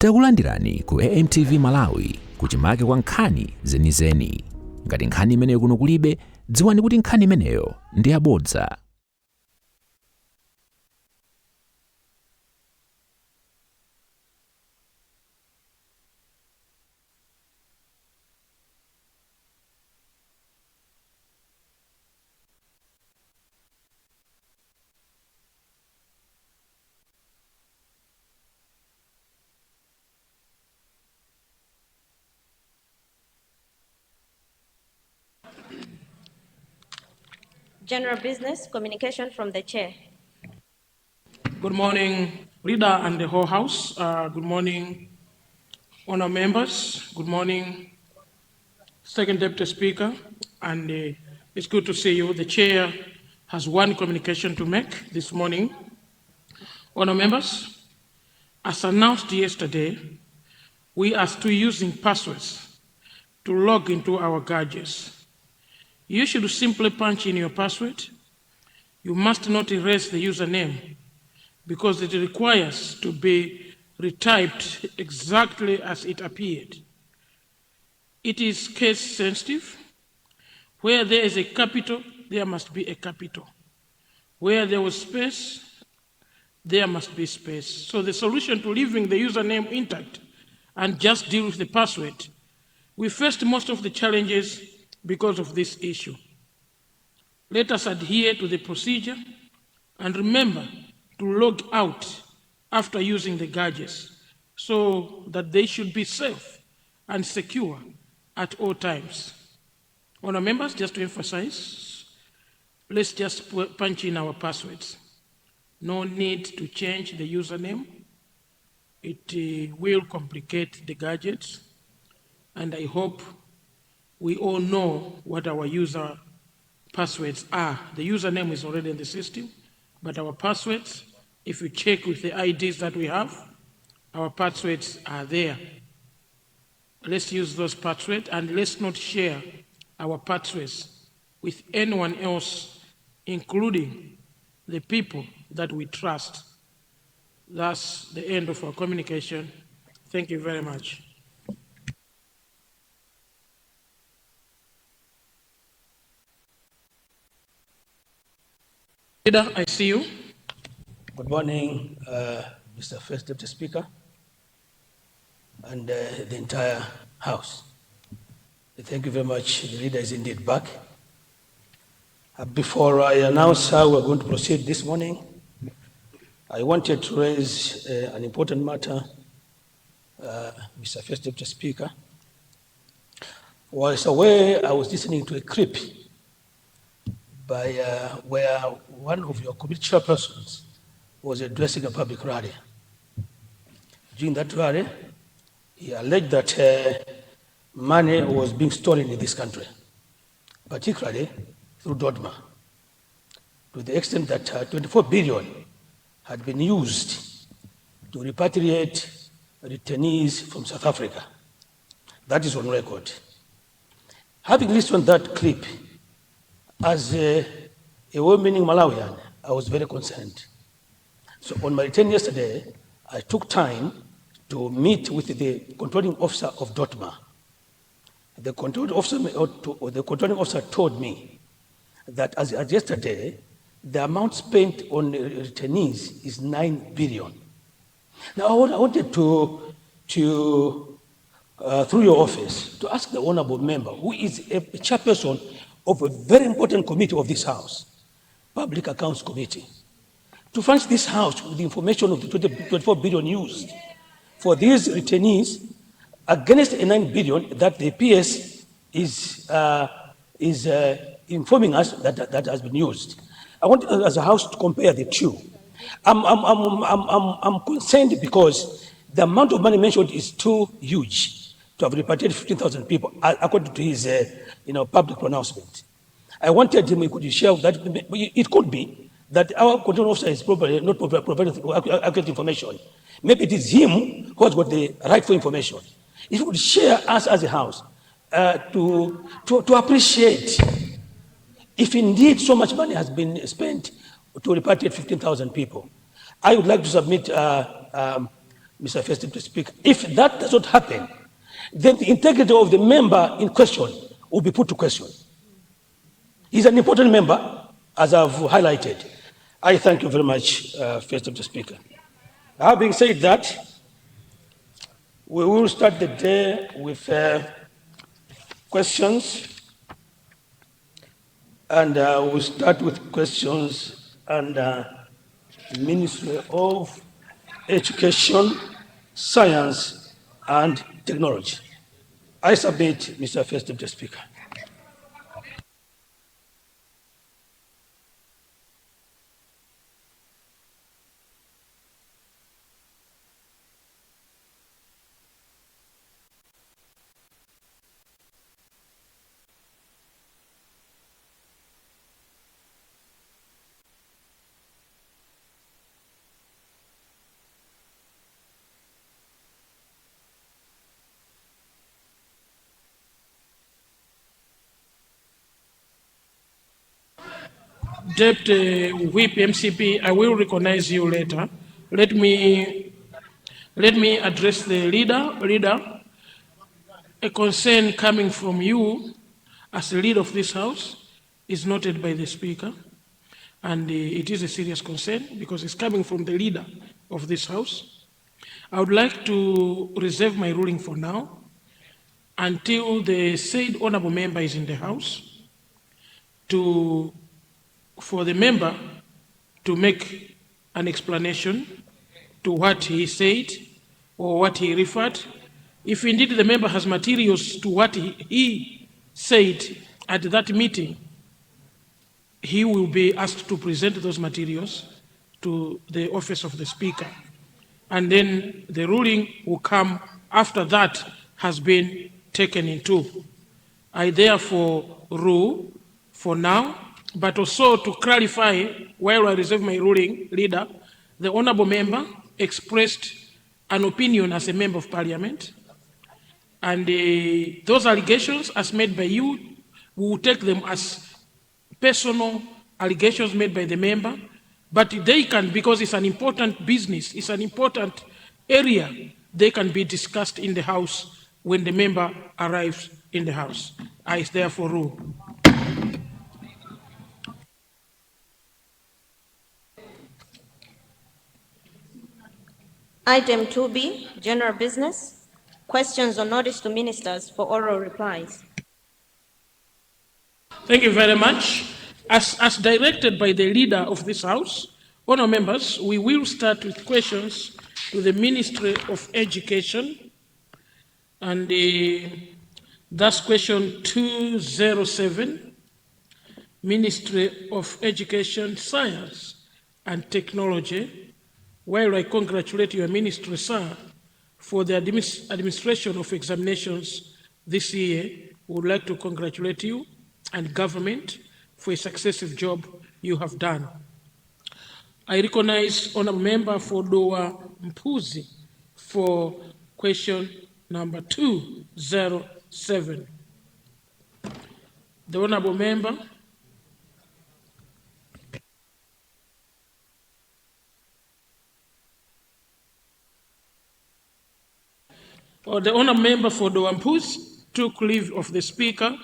Takulandirani ku AMTV Malawi kuchimake kwa nkhani zenizeni. Ngati nkhani imeneyo kuno kulibe, dziwani kuti nkhani imeneyo ndi yabodza. General business, communication from the chair. Good morning, Leader and the whole House. Good morning, honor members. Good morning, Second Deputy Speaker. And it's good to see you. The Chair has one communication to make this morning. Honor members, as announced yesterday, we are still using passwords to log into our gadgets. You should simply punch in your password. You must not erase the username because it requires to be retyped exactly as it appeared. It is case sensitive. Where there is a capital, there must be a capital. Where there was space, there must be space. So the solution to leaving the username intact and just deal with the password, we faced most of the challenges because of this issue. Let us adhere to the procedure and remember to log out after using the gadgets so that they should be safe and secure at all times. Honor members, just to emphasize, let's just punch in our passwords. No need to change the username. It will complicate the gadgets, and I hope we all know what our user passwords are. The username is already in the system, but our passwords, if you check with the IDs that we have, our passwords are there. Let's use those passwords and let's not share our passwords with anyone else, including the people that we trust. That's the end of our communication. Thank you very much. Leader, I see you. Good morning, Mr. First Deputy Speaker and the entire House. Thank you very much. The leader is indeed back. Before I announce how we're going to proceed this morning, I wanted to raise an important matter, Mr. First Deputy Speaker. Whilst away, I was listening to a clip by where one of your committee chairpersons was addressing a public rally. During that rally, he alleged that money was being stolen in this country, particularly through Dodma, to the extent that 24 billion had been used to repatriate returnees from South Africa. That is on record. Having listened to that clip, as a well-meaning Malawian, I was very concerned. So on my return yesterday, I took time to meet with the controlling officer of Dodma. The controlling officer told me that as yesterday, the amount spent on returnees is 9 billion. Now I wanted to through your office, to ask the honorable member, who is a chairperson of a very important committee of this House, Public Accounts Committee, to furnish this House with the information of the 24 billion used for these returnees against a 9 billion that the PS is informing us that has been used. I want as a House to compare the two. I'm concerned because the amount of money mentioned is too huge to have repatriated 15,000 people, according to his public pronouncement. I wanted him, he could share that. It could be that our control officer is probably not providing accurate information. Maybe it is him who has got the rightful information. If he would share us as a House to appreciate if indeed so much money has been spent to repatriate 15,000 people. I would like to submit Mr. First Deputy Speaker. If that does not happen, then the integrity of the member in question will be put to question. He's an important member, as I've highlighted. I thank you very much, First Deputy Speaker. Having said that, we will start the day with questions, and we'll start with questions and Ministry of Education, Science and Technology. I submit, Mr. First Deputy Speaker. Deputy Whip MCP, I will recognize you later. Let me address the leader. Leader, a concern coming from you as the leader of this House is noted by the Speaker, and it is a serious concern because it's coming from the leader of this House. I would like to reserve my ruling for now until the said honorable member is in the House for the member to make an explanation to what he said or what he referred. If indeed the member has materials to what he said at that meeting, he will be asked to present those materials to the office of the Speaker. And then the ruling will come after that has been taken into. I therefore rule for now, but also to clarify, while I reserve my ruling, leader, the honorable member expressed an opinion as a member of parliament, and those allegations as made by you, we will take them as personal allegations made by the member, but they can, because it's an important business, it's an important area, they can be discussed in the House when the member arrives in the House. I therefore rule. Item 2B, general business. Questions or notice to ministers for oral replies. Thank you very much. As directed by the leader of this House, honourable members, we will start with questions to the Ministry of Education. And that's question 207, Ministry of Education, Science and Technology. While I congratulate your ministry, sir, for the administration of examinations this year, we would like to congratulate you and government for a successive job you have done. I recognize honourable member for Doa Mpuzi for question number 207. The honourable member. The honourable member for Doampus took leave of the Speaker.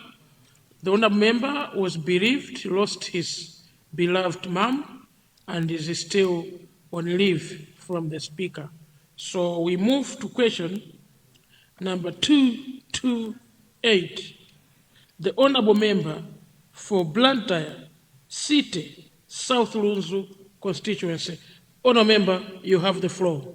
The honourable member was bereaved, lost his beloved mom, and is still on leave from the Speaker. So we move to question number 228. The honourable member for Blantyre City, South Lunzu constituency. Honourable member, you have the floor.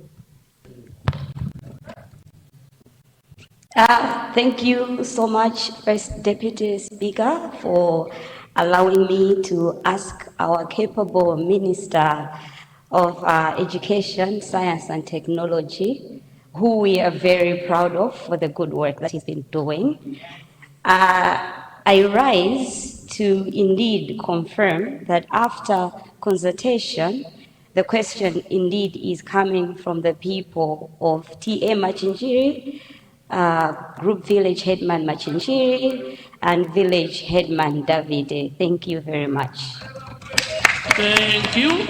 Thank you so much, First Deputy Speaker, for allowing me to ask our capable Minister of Education, Science and Technology, who we are very proud of for the good work that he's been doing. I rise to indeed confirm that after consultation, the question indeed is coming from the people of TA Machinjiri, Group Village Headman Machinjiri, and Village Headman Davide. Thank you very much. Thank you.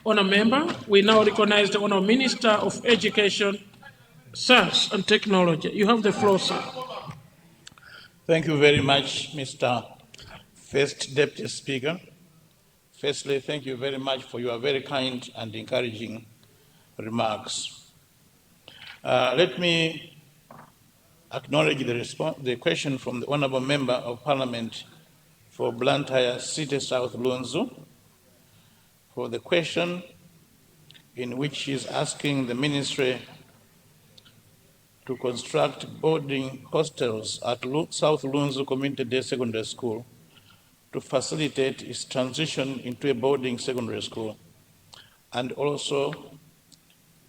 Honour Member, we now recognize the Honour Minister of Education, Science and Technology. You have the floor, sir. Thank you very much, Mr. First Deputy Speaker. Firstly, thank you very much for your very kind and encouraging remarks. Let me acknowledge the question from the Honourable Member of Parliament for Blantyre City South Lunzu, for the question in which she is asking the Ministry to construct boarding hostels at South Lunzu Community Day Secondary School to facilitate its transition into a boarding secondary school, and also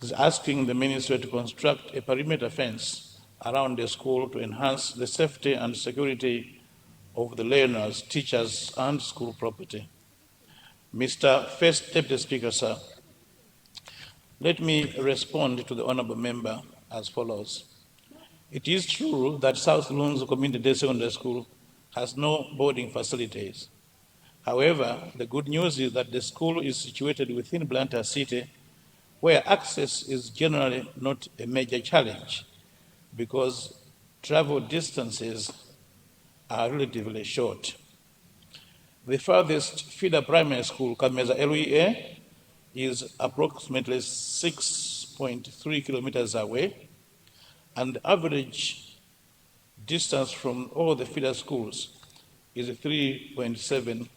is asking the Ministry to construct a perimeter fence around the school to enhance the safety and security of the learners, teachers, and school property. Mr. First Deputy Speaker, sir, let me respond to the Honourable Member as follows. It is true that South Lunzu Community Day Secondary School has no boarding facilities. However, the good news is that the school is situated within Blantyre City, where access is generally not a major challenge because travel distances are relatively short. The farthest feeder primary school, Kameza LEA, is approximately 6.3 kilometers away, and the average distance from all the feeder schools is 3.7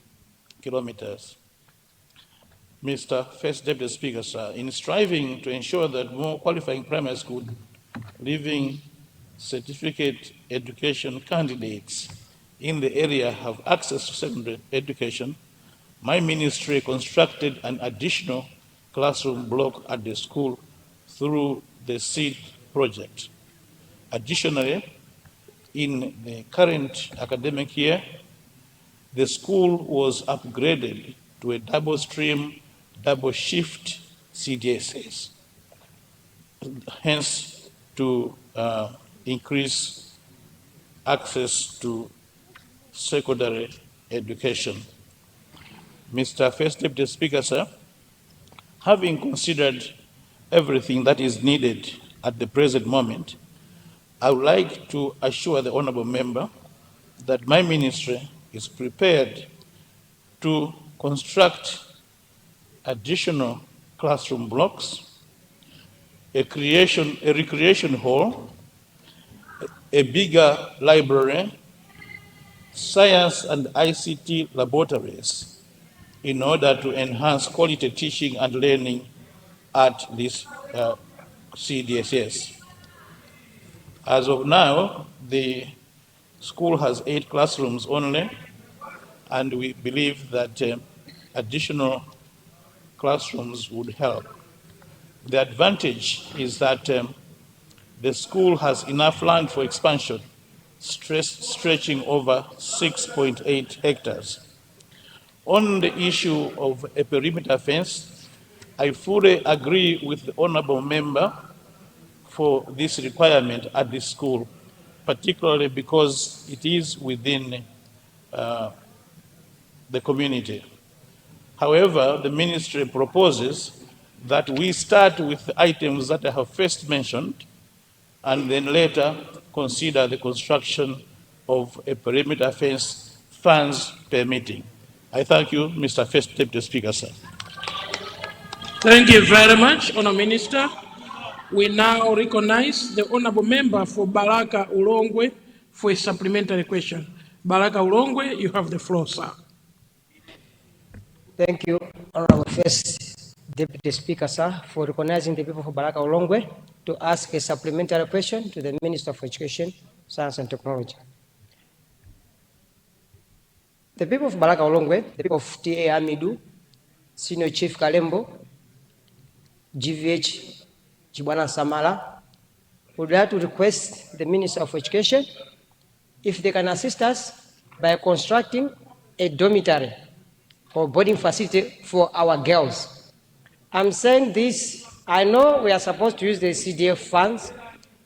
kilometers. Mr. First Deputy Speaker, sir, in striving to ensure that more qualifying primary school leaving certificate education candidates in the area have access to secondary education, my ministry constructed an additional classroom block at the school through the SEED project. Additionally, in the current academic year, the school was upgraded to a double-stream, double-shift CDSS, hence to increase access to secondary education. Mr. First Deputy Speaker, sir, having considered everything that is needed at the present moment, I would like to assure the Honourable Member that my ministry is prepared to construct additional classroom blocks, a recreation hall, a bigger library, science and ICT laboratories in order to enhance quality teaching and learning at this CDSS. As of now, the school has 8 classrooms only, and we believe that additional classrooms would help. The advantage is that the school has enough land for expansion, stretching over 6.8 hectares. On the issue of a perimeter fence, I fully agree with the Honourable Member for this requirement at this school, particularly because it is within the community. However, the ministry proposes that we start with the items that I have first mentioned and then later consider the construction of a perimeter fence, funds permitting. I thank you, Mr. First Deputy Speaker, sir. Thank you very much, Honour Minister. We now recognize the Honourable Member for Baraka Ulongwe for a supplementary question. Baraka Ulongwe, you have the floor, sir. Thank you, Honourable First Deputy Speaker, sir, for recognizing the people of Baraka Ulongwe to ask a supplementary question to the Minister of Education, Science and Technology. The people of Baraka Ulongwe, the people of TA Amidu, Senior Chief Kalembo, GVH Chibwana Samala, would like to request the Minister of Education if they can assist us by constructing a dormitory or boarding facility for our girls. I'm saying this, I know we are supposed to use the CDF funds,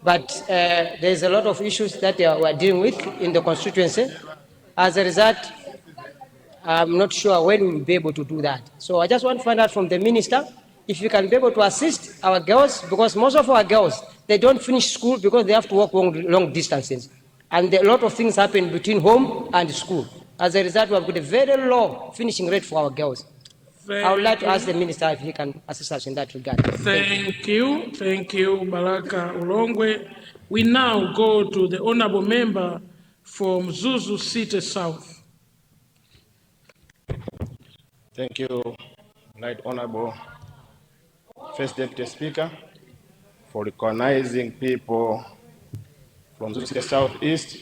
but there's a lot of issues that we are dealing with in the constituency. As a result, I'm not sure when we'll be able to do that. So I just want to find out from the minister if you can be able to assist our girls, because most of our girls, they don't finish school because they have to walk long distances. And a lot of things happen between home and school. As a result, we have got a very low finishing rate for our girls. I would like to ask the minister if he can assist us in that regard. Thank you, Baraka Ulongwe. We now go to the honorable member from Zuzu City South. Thank you, Right Honorable First Deputy Speaker, for recognizing people from the Southeast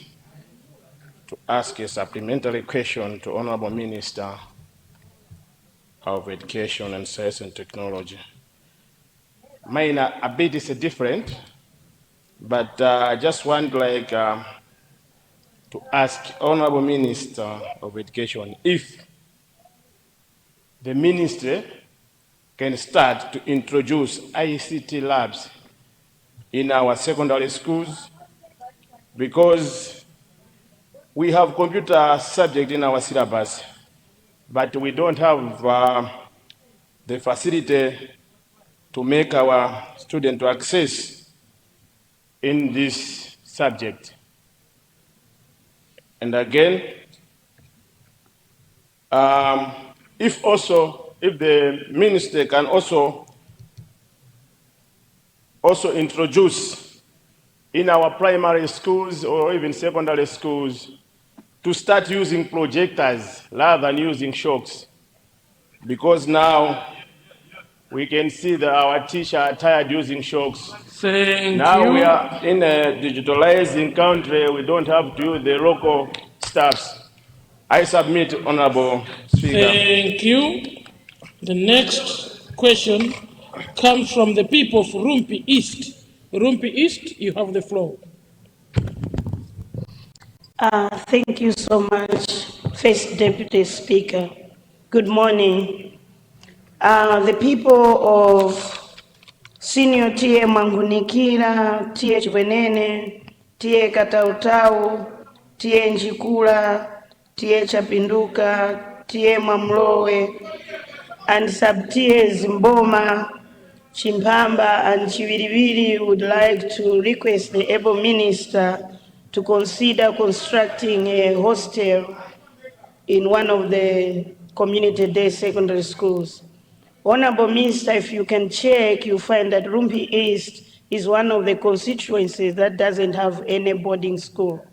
to ask a supplementary question to Honorable Minister of Education and Science and Technology. Mine a bit is different, but I just want to ask Honorable Minister of Education if the ministry can start to introduce ICT labs in our secondary schools, because we have computer subject in our syllabus, but we don't have the facility to make our students to access in this subject. And again, if the minister can also introduce in our primary schools or even secondary schools to start using projectors rather than using shocks, because now we can see that our teachers are tired using shocks. Now we are in a digitalizing country, we don't have to use the local staffs. I submit, Honorable Speaker. Thank you. The next question comes from the people of Rumpi East. Rumpi East, you have the floor. Thank you so much, First Deputy Speaker. Good morning. The people of Senior Tie Mwangunikira, Tie Chwenene, Tie Katautau, Tie Njikula, Tie Chapinduka, Tie Mwamlowe, and sub-tiers Boma, Chimpamba, and Chiviriviri would like to request the able minister to consider constructing a hostel in one of the community day secondary schools. Honorable Minister, if you can check, you find that Rumpi East is one of the constituencies that doesn't have any boarding school.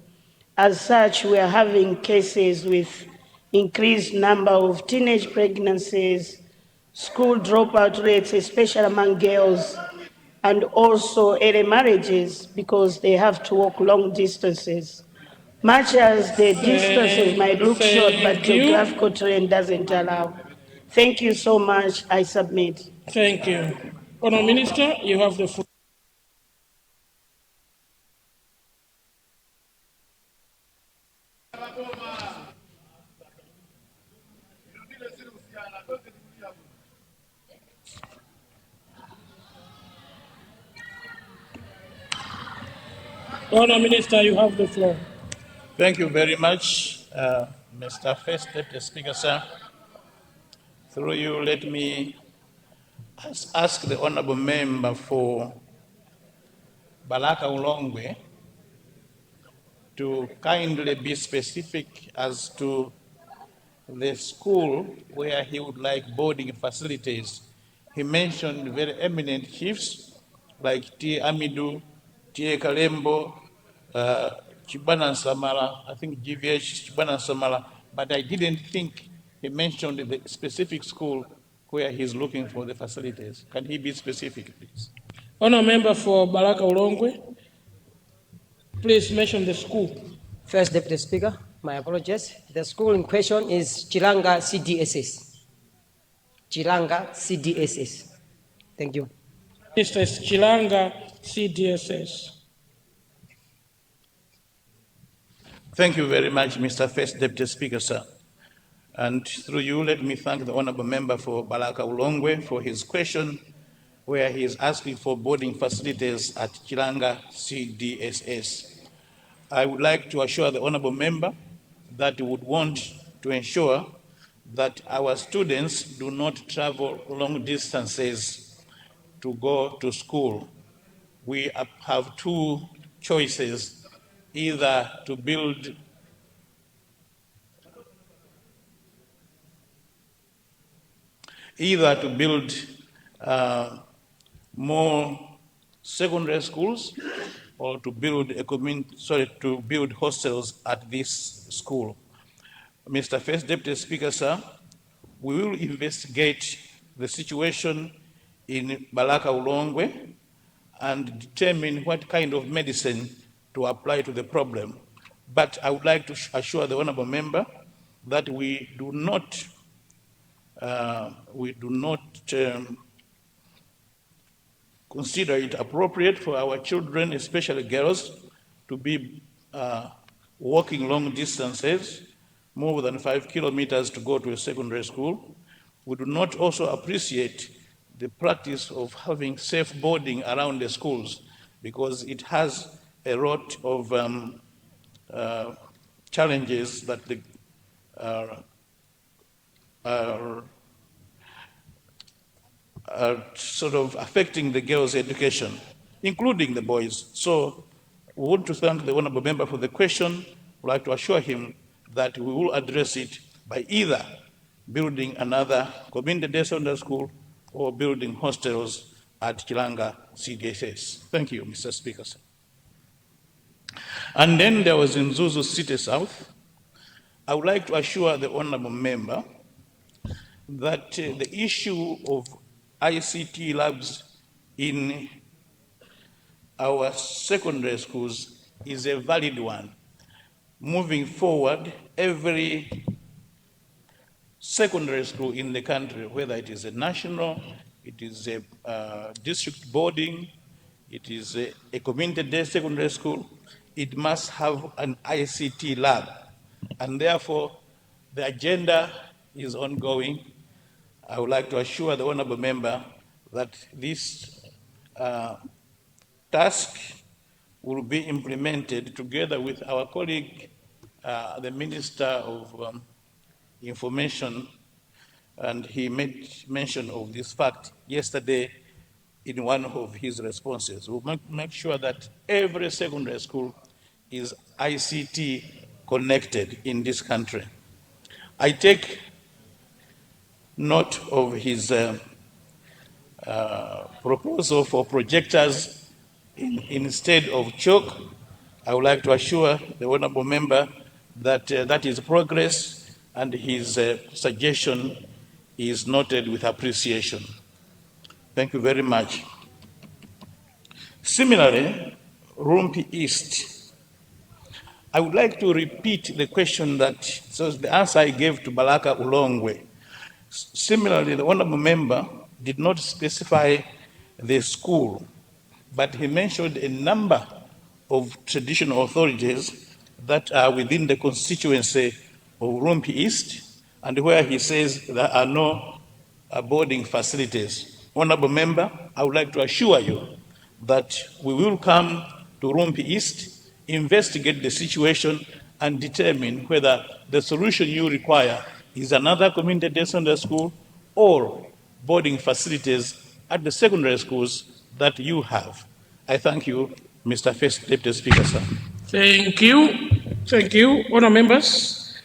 As such, we are having cases with increased number of teenage pregnancies, school dropout rates, especially among girls, and also early marriages because they have to walk long distances. Much as the distances might look short, but geographical terrain doesn't allow. Thank you so much. I submit. Thank you. Honourable Minister, you have the floor. Honourable Minister, you have the floor. Thank you very much, Mr. First Deputy Speaker, sir. Through you, let me ask the Honourable Member for Baraka Ulongwe to kindly be specific as to the school where he would like boarding facilities. He mentioned very eminent chiefs like T. Amidu, T. Kalembo, Chibana Samara, I think GVH Chibana Samara, but I didn't think he mentioned the specific school where he's looking for the facilities. Can he be specific, please? Honourable Member for Baraka Ulongwe, please mention the school. First Deputy Speaker, my apologies. The school in question is Chilanga CDSS. Chilanga CDSS. Thank you. Minister is Chilanga CDSS. Thank you very much, Mr. First Deputy Speaker, sir. And through you, let me thank the Honourable Member for Baraka Ulongwe for his question, where he is asking for boarding facilities at Chilanga CDSS. I would like to assure the Honourable Member that we would want to ensure that our students do not travel long distances to go to school. We have two choices, either to build more secondary schools, or to build to build hostels at this school. Mr. First Deputy Speaker, sir, we will investigate the situation in Balaka Ulongwe and determine what kind of medicine to apply to the problem. But I would like to assure the honorable member that we do not consider it appropriate for our children, especially girls, to be walking long distances, more than 5 kilometers to go to a secondary school. We do not also appreciate the practice of having safe boarding around the schools, because it has a lot of challenges that are sort of affecting the girls' education, including the boys. So we want to thank the honorable member for the question. We'd like to assure him that we will address it by either building another community day secondary school or building hostels at Kilanga CDSS. Thank you, Mr. Speaker. And then there was in Zuzu City South. I would like to assure the honorable member that the issue of ICT labs in our secondary schools is a valid one. Moving forward, every secondary school in the country, whether it is a national, it is a district boarding, it is a community day secondary school, it must have an ICT lab. And therefore, the agenda is ongoing. I would like to assure the honorable member that this task will be implemented together with our colleague, the Minister of Information, and he made mention of this fact yesterday in one of his responses. We'll make sure that every secondary school is ICT connected in this country. I take note of his proposal for projectors instead of chalk. I would like to assure the honorable member that that is progress, and his suggestion is noted with appreciation. Thank you very much. Similarly, Rumpi East. I would like to repeat the question so the answer I gave to Balaka Ulongwe. Similarly, the honorable member did not specify the school, but he mentioned a number of traditional authorities that are within the constituency of Rumpi East, and where he says there are no boarding facilities. Honorable member, I would like to assure you that we will come to Rumpi East, investigate the situation, and determine whether the solution you require is another community day secondary school or boarding facilities at the secondary schools that you have. I thank you, Mr. First Deputy Speaker, sir. Thank you. Thank you. Honourable members,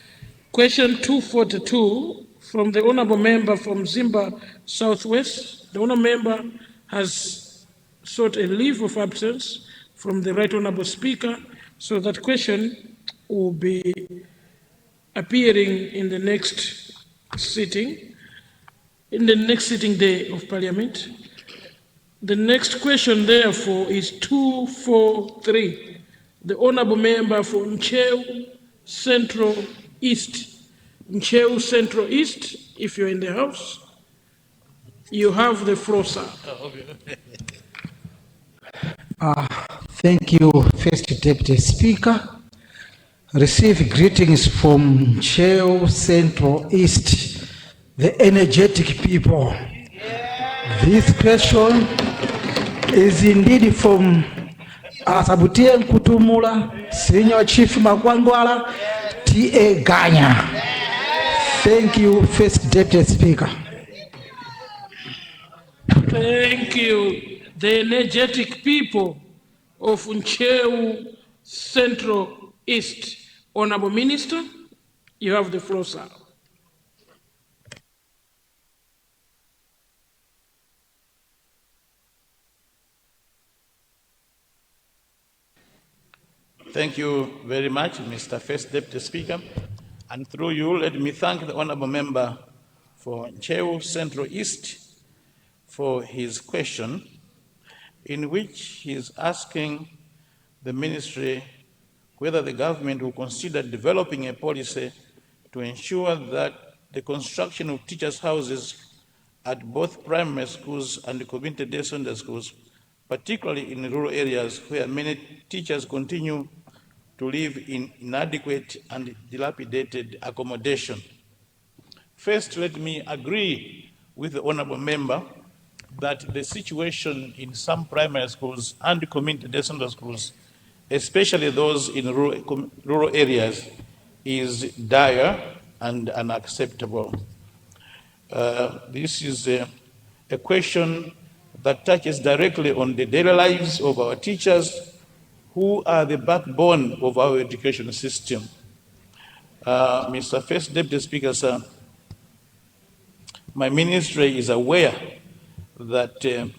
question 242 from the honourable member from Zimba Southwest. The honourable member has sought a leave of absence from the right honourable speaker, so that question will be appearing in the next sitting, day of Parliament. The next question, therefore, is 243. The honourable member for Ncheu Central East. Ncheu Central East, if you're in the house, you have the floor, sir. Thank you, First Deputy Speaker. Receive greetings from Ncheu Central East, the energetic people. This question is indeed from Asabutie Nkutumula, Senior Chief Magwangwala, T.A. Ganya. Thank you, First Deputy Speaker. Thank you. The energetic people of Ncheu Central East. Honorable Minister, you have the floor, sir. Thank you very much, Mr. First Deputy Speaker. And through you, let me thank the Honourable Member for Ncheu Central East for his question, in which he is asking the Ministry whether the government will consider developing a policy to ensure that the construction of teachers' houses at both primary schools and community day Sunday schools, particularly in rural areas where many teachers continue to live in inadequate and dilapidated accommodation. First, let me agree with the Honourable Member that the situation in some primary schools and community day Sunday schools, especially those in rural areas, is dire and unacceptable. This is a question that touches directly on the daily lives of our teachers, who are the backbone of our education system. Mr. First Deputy Speaker, sir, my ministry is aware that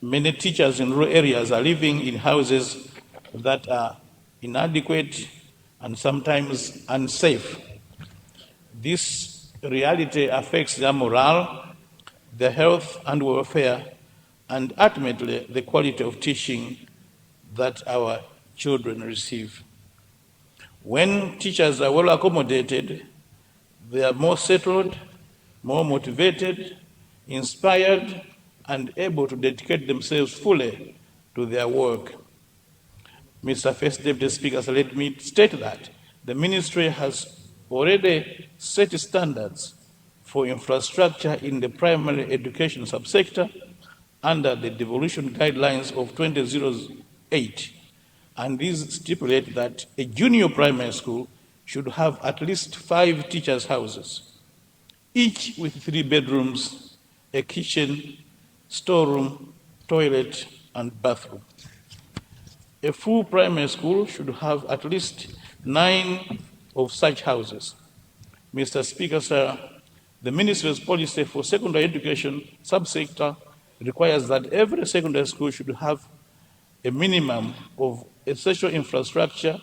many teachers in rural areas are living in houses that are inadequate and sometimes unsafe. This reality affects their morale, their health and welfare, and ultimately the quality of teaching that our children receive. When teachers are well accommodated, they are more settled, more motivated, inspired, and able to dedicate themselves fully to their work. Mr. First Deputy Speaker, so let me state that the Ministry has already set standards for infrastructure in the primary education subsector under the devolution guidelines of 2008, and these stipulate that a junior primary school should have at least 5 teachers' houses, each with 3 bedrooms, a kitchen, storeroom, toilet, and bathroom. A full primary school should have at least 9 of such houses. Mr. Speaker, sir, the Ministry's policy for secondary education subsector requires that every secondary school should have a minimum of essential infrastructure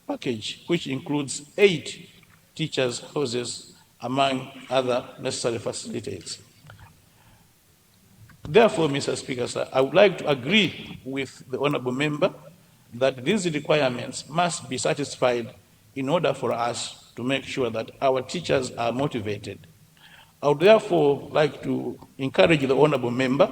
package, which includes 8 teachers' houses, among other necessary facilities. Therefore, Mr. Speaker, sir, I would like to agree with the Honourable Member that these requirements must be satisfied in order for us to make sure that our teachers are motivated. I would therefore like to encourage the Honourable Member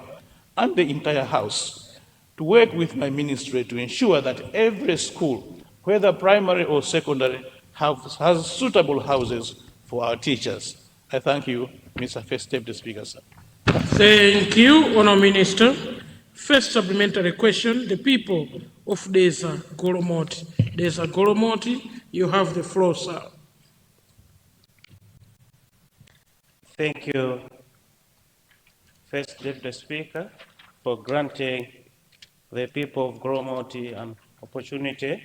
and the entire House to work with my ministry to ensure that every school, whether primary or secondary, has suitable houses for our teachers. I thank you, Mr. First Deputy Speaker, sir. Thank you, Honourable Minister. First supplementary question, the people of Deza Goromoti. Deza Goromoti, you have the floor, sir. Thank you, First Deputy Speaker, for granting the people of Goromoti an opportunity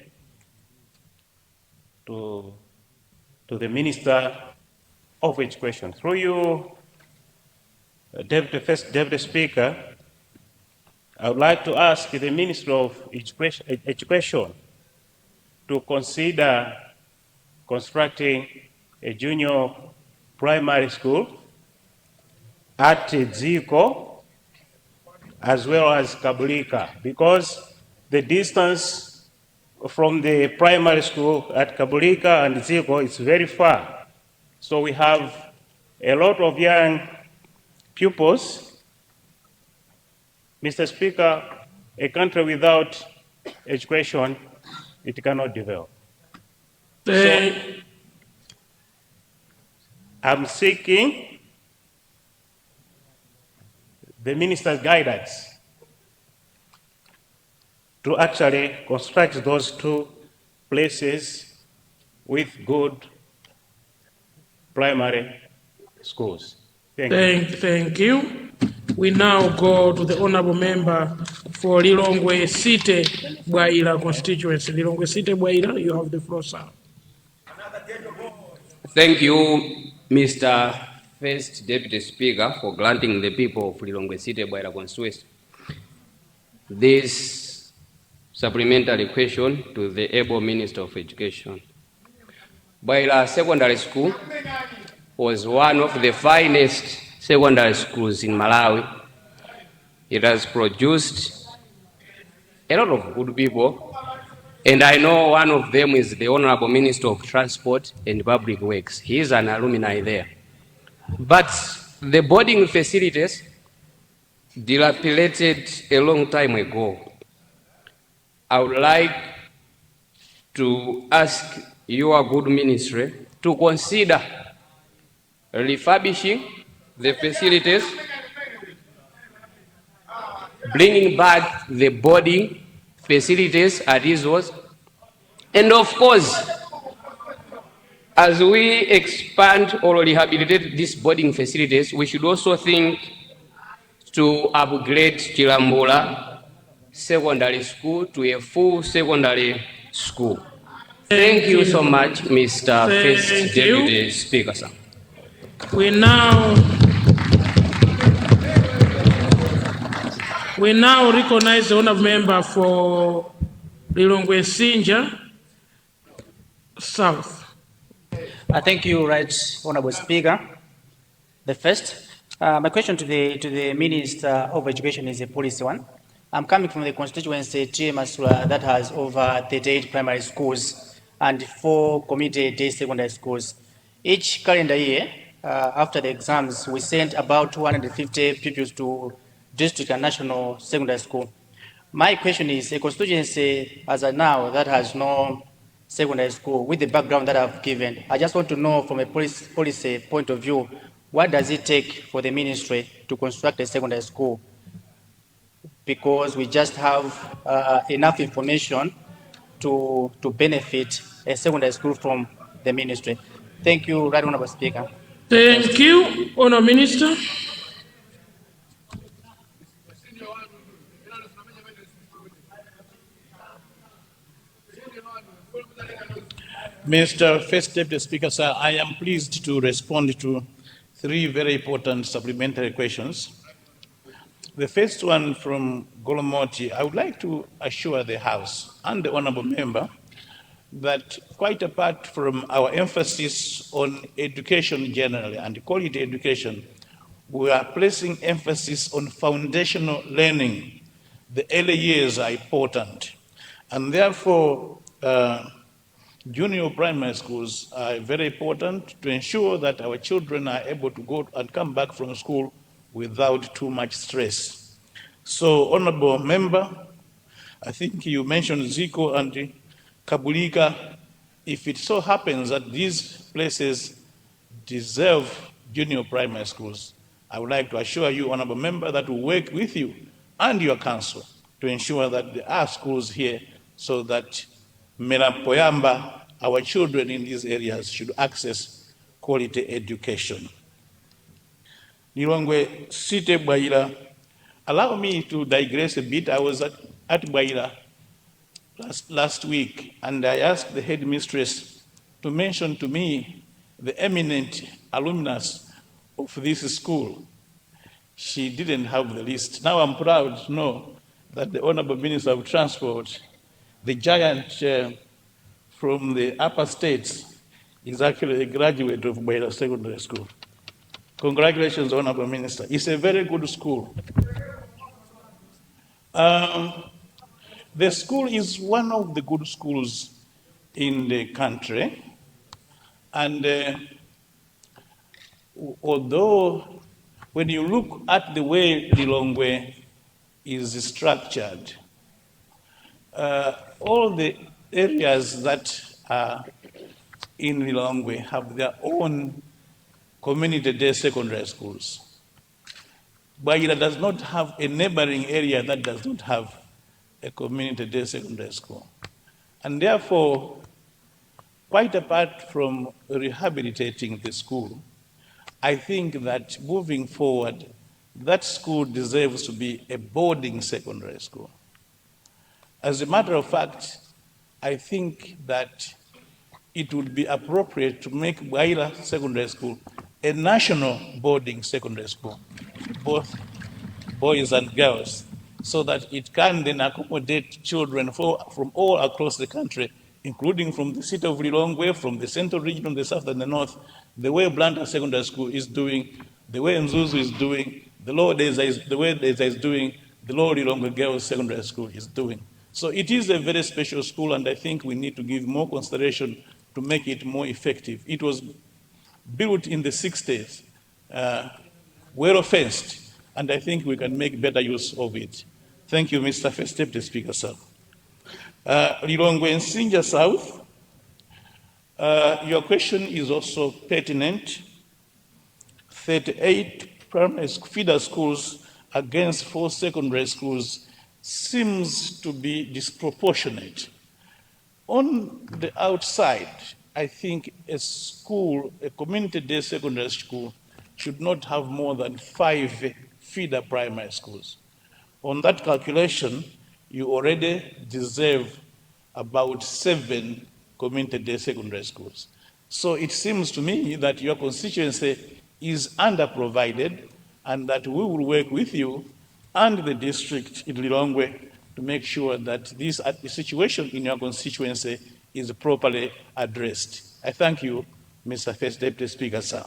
to the Minister of Education. Through you, First Deputy Speaker, I would like to ask the Minister of Education to consider constructing a junior primary school at Ziko as well as Kabulika, because the distance from the primary school at Kabulika and Ziko is very far. So we have a lot of young pupils. Mr. Speaker, a country without education, it cannot develop. So, I'm seeking the minister's guidance to actually construct those 2 places with good primary schools. Thank you. We now go to the honorable member for Lilongwe Site Bwaila constituency. Lilongwe Site Bwaila, you have the floor, sir. Thank you, Mr. First Deputy Speaker, for granting the people of Lilongwe Site Bwaila constituency this supplementary question to the able Minister of Education. Bwaila Secondary School was one of the finest secondary schools in Malawi. It has produced a lot of good people, and I know one of them is the Honorable Minister of Transport and Public Works. He is an alumni there. But the boarding facilities dilapidated a long time ago. I would like to ask your good ministry to consider refurbishing the facilities, bringing back the boarding facilities as it was, and of course, as we expand or rehabilitate these boarding facilities, we should also think to upgrade Chilambula Secondary School to a full secondary school. Thank you so much, Mr. First Deputy Speaker, sir. We now recognize the honorable member for Lilongwe Sinja South. Thank you, Right Honorable Speaker. The first, my question to the Minister of Education is a policy one. I'm coming from the constituency Linasolora that has over 38 primary schools and 4 community-day secondary schools. Each calendar year, after the exams, we sent about 250 pupils to district and national secondary school. My question is, a constituency as of now that has no secondary school, with the background that I've given, I just want to know from a policy point of view, what does it take for the ministry to construct a secondary school? Because we just have enough information to benefit a secondary school from the ministry. Thank you, Right Honorable Speaker. Thank you, Honourable Minister. Mr. First Deputy Speaker, sir, I am pleased to respond to 3 very important supplementary questions. The first one from Golomoti, I would like to assure the House and the Honourable Member that quite apart from our emphasis on education generally and quality education, we are placing emphasis on foundational learning. The early years are important, and therefore junior primary schools are very important to ensure that our children are able to go and come back from school without too much stress. So, Honourable Member, I think you mentioned Zico and Kabulika. If it so happens that these places deserve junior primary schools, I would like to assure you, Honourable Member, that we work with you and your council to ensure that there are schools here so that Melapoyamba, our children in these areas, should access quality education. Lilongwe Site Bwaila, allow me to digress a bit. I was at Bwaila last week, and I asked the headmistress to mention to me the eminent alumnus of this school. She didn't have the list. Now I'm proud to know that the Honourable Minister of Transport, the giant from the upper states, is actually a graduate of Bwaila Secondary School. Congratulations, Honourable Minister. It's a very good school. The school is one of the good schools in the country, and although when you look at the way Lilongwe is structured, all the areas that are in Lilongwe have their own community-day secondary schools. Bwaila does not have a neighboring area that does not have a community-day secondary school. And therefore, quite apart from rehabilitating the school, I think that moving forward, that school deserves to be a boarding secondary school. As a matter of fact, I think that it would be appropriate to make Wauza Secondary School a national boarding secondary school, both boys and girls, so that it can then accommodate children from all across the country, including from the city of Lilongwe, from the central region, the south and the north, the way Blantyre Secondary School is doing, the way Mzuzu is doing, the way Deza is doing, the Lower Lilongwe Girls Secondary School is doing. So it is a very special school, and I think we need to give more consideration to make it more effective. It was built in the 60s, well fenced, and I think we can make better use of it. Thank you, Mr. First Deputy Speaker, sir. Lilongwe and Sinja South, your question is also pertinent. 38 primary feeder schools against 4 secondary schools seems to be disproportionate. On the outside, I think a school, a community-day secondary school, should not have more than 5 feeder primary schools. On that calculation, you already deserve about 7 community-day secondary schools. So it seems to me that your constituency is underprovided, and that we will work with you and the district in Lilongwe to make sure that this situation in your constituency is properly addressed. I thank you, Mr. First Deputy Speaker, sir.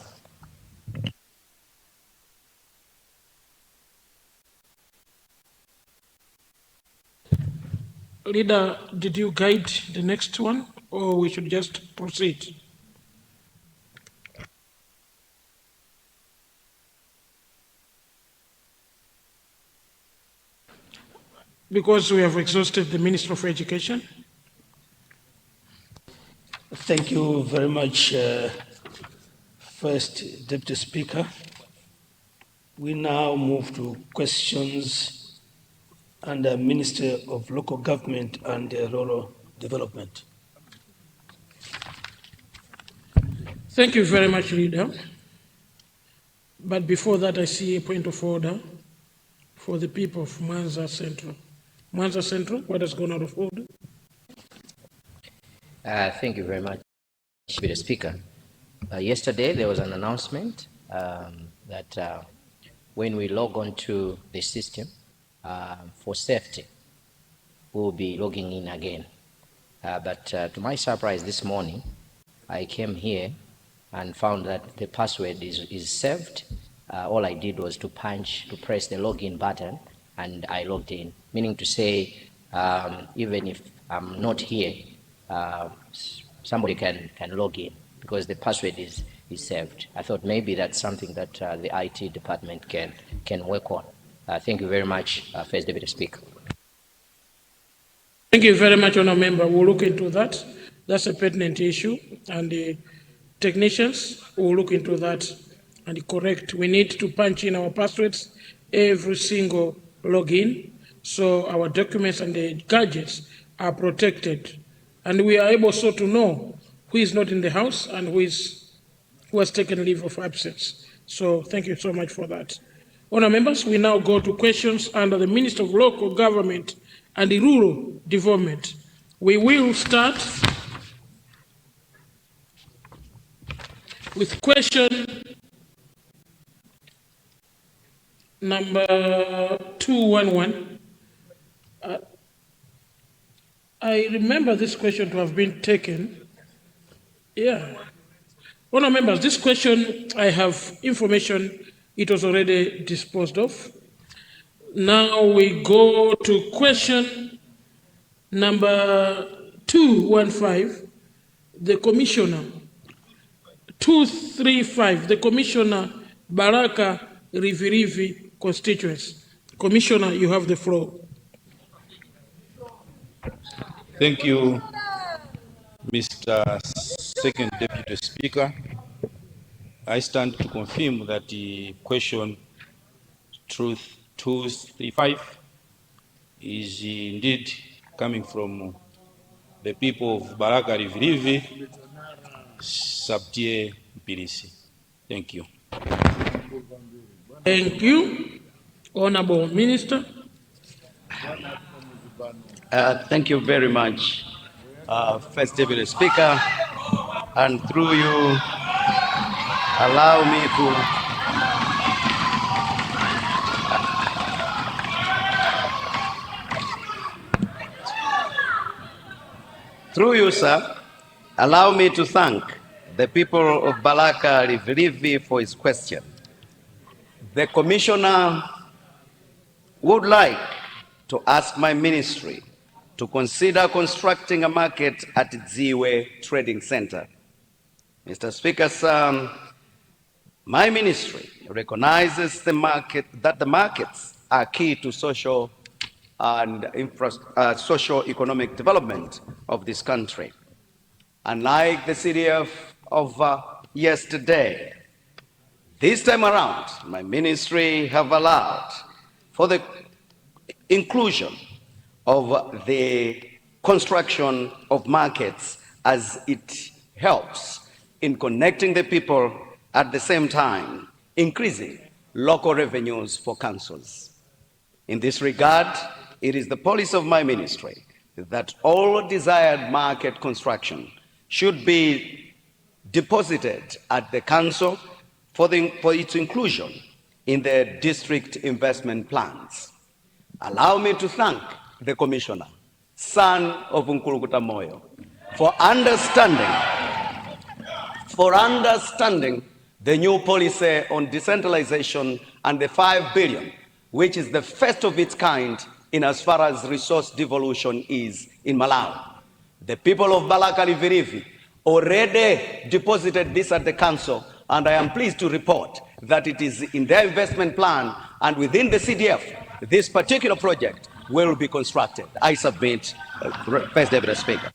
Leader, did you guide the next one, or we should just proceed? Because we have exhausted the Minister of Education. Thank you very much, First Deputy Speaker. We now move to questions under Minister of Local Government and Rural Development. Thank you very much, Leader. But before that, I see a point of order for the people of Mwanza Central. Mwanza Central, what has gone out of order? Thank you very much, Mr. Speaker. Yesterday, there was an announcement that when we log on to the system for safety, we'll be logging in again. But to my surprise this morning, I came here and found that the password is saved. All I did was to press the login button, and I logged in, meaning to say, even if I'm not here, somebody can log in because the password is saved. I thought maybe that's something that the IT department can work on. Thank you very much, First Deputy Speaker. Thank you very much, Honourable Member. We'll look into that. That's a pertinent issue, and the technicians will look into that and correct. We need to punch in our passwords every single login, so our documents and the gadgets are protected, and we are able so to know who is not in the house and who has taken leave of absence. So thank you so much for that. Honourable members, we now go to questions under the Minister of Local Government and the Rural Development. We will start with question number 211. I remember this question to have been taken. Yeah. Honourable members, this question, I have information it was already disposed of. Now we go to question number 215, the Commissioner. 235, the Commissioner Baraka Rivirivi constituency. Commissioner, you have the floor. Thank you, Mr. Second Deputy Speaker. I stand to confirm that the question 235 is indeed coming from the people of Baraka Rivirivi, Sabtie Mpirisi. Thank you. Thank you, Honorable Minister. Thank you very much, First Deputy Speaker, and through you, allow me to through you, sir, allow me to thank the people of Baraka Rivirivi for his question. The Commissioner would like to ask my ministry to consider constructing a market at Ziwe Trading Center. Mr. Speaker, sir, my ministry recognizes that the markets are key to social and socio-economic development of this country. Unlike the city of yesterday, this time around, my ministry have allowed for the inclusion of the construction of markets as it helps in connecting the people at the same time, increasing local revenues for councils. In this regard, it is the policy of my ministry that all desired market construction should be deposited at the council for its inclusion in the district investment plans. Allow me to thank the Commissioner, son of Nkulukuta Moyo, for understanding the new policy on decentralization and the 5 billion, which is the first of its kind in as far as resource devolution is in Malawi. The people of Baraka Rivirivi already deposited this at the council, and I am pleased to report that it is in their investment plan and within the CDF, this particular project will be constructed. I submit, First Deputy Speaker.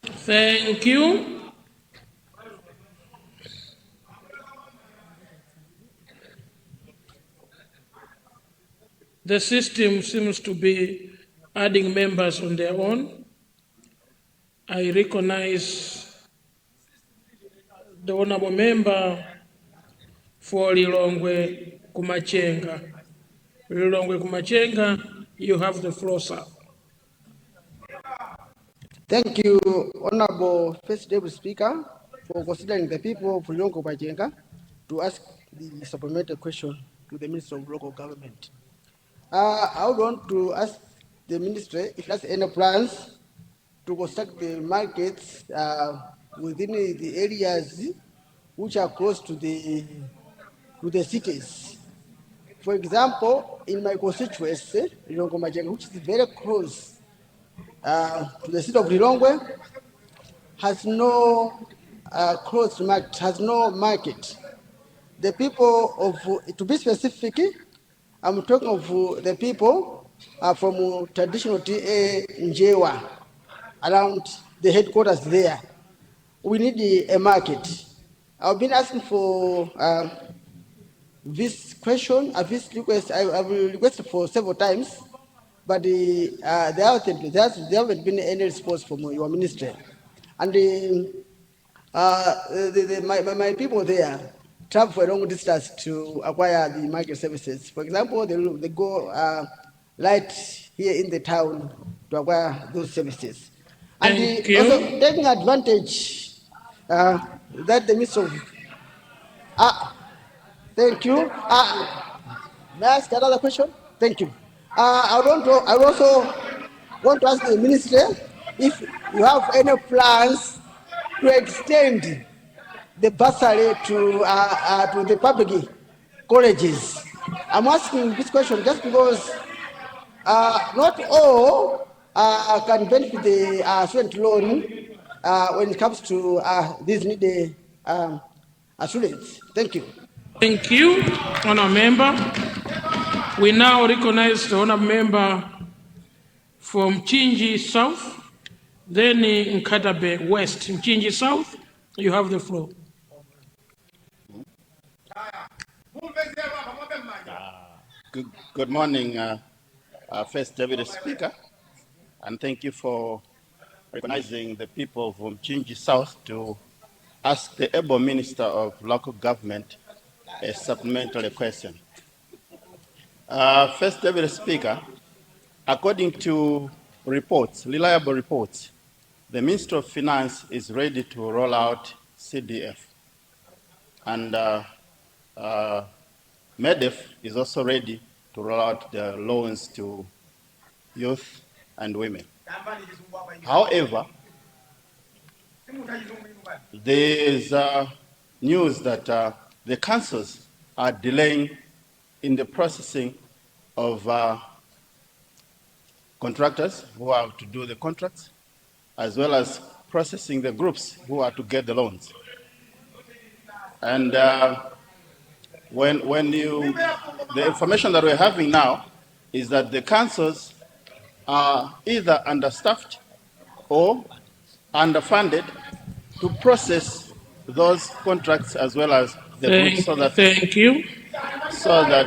Thank you. The system seems to be adding members on their own. I recognize the honorable member for Lilongwe Kumachenga. Lilongwe Kumachenga, you have the floor, sir. Thank you, Honorable First Deputy Speaker, for considering the people of Lilongwe Kumachenga to ask the supplementary question to the Minister of Local Government. I would want to ask the ministry if it has any plans to construct the markets within the areas which are close to the cities. For example, in my constituency, Lilongwe Kumachenga, which is very close to the city of Lilongwe, has no closed market, has no market. The people of, to be specific, I'm talking of the people from traditional TA Njewa, around the headquarters there. We need a market. I've been asking for this question, this request, I've requested for several times, but there haven't been any response from your ministry. And my people there travel for a long distance to acquire the market services. For example, they go right here in the town to acquire those services. And also taking advantage that the Minister of... thank you. May I ask another question? Thank you. I also want to ask the ministry if you have any plans to extend the bursary to the public colleges. I'm asking this question just because not all can benefit the student loan when it comes to these needy students. Thank you. Thank you, Honourable Member. We now recognize the Honourable Member from Chinji South, then Nkatabe West. Chinji South, you have the floor. Good morning, First Deputy Speaker, and thank you for recognizing the people of Mchinji South to ask the able Minister of Local Government a supplementary question. First Deputy Speaker, according to reports, reliable reports, the Minister of Finance is ready to roll out CDF. And MEDEF is also ready to roll out the loans to youth and women. However, there is news that the councils are delaying in the processing of contractors who are to do the contracts, as well as processing the groups who are to get the loans. And the information that we're having now is that the councils are either understaffed or underfunded to process those contracts as well as the groups so that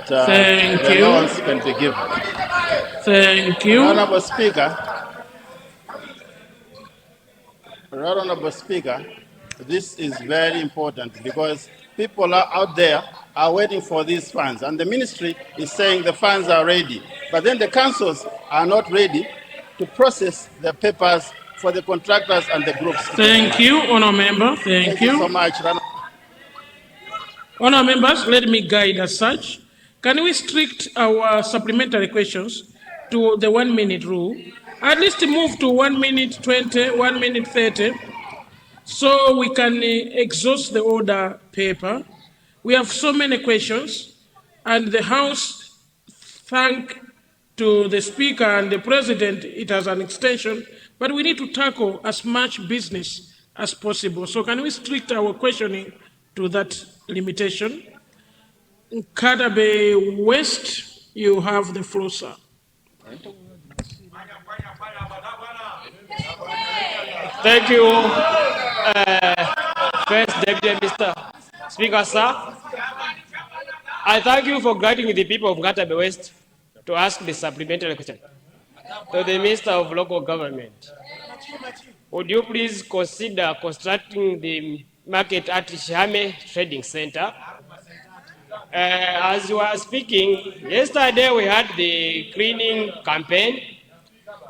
the loans can be given. Thank you. Honorable Speaker, this is very important because people are out there are waiting for these funds, and the ministry is saying the funds are ready, but then the councils are not ready to process the papers for the contractors and the groups. Thank you, Honour Member. Thank you so much. Honour Members, let me guide as such. Can we restrict our supplementary questions to the 1 minute rule? At least move to 1 minute 20, 1 minute 30, so we can exhaust the order paper. We have so many questions, and the House, thank to the Speaker and the President, it has an extension, but we need to tackle as much business as possible. So can we restrict our questioning to that limitation? Kadabe West, you have the floor, sir. Thank you, First Deputy Mr. Speaker, sir. I thank you for granting the people of Kadabe West to ask the supplementary question to the Minister of Local Government. Would you please consider constructing the market at Shame Trading Center? As you were speaking, yesterday we had the cleaning campaign.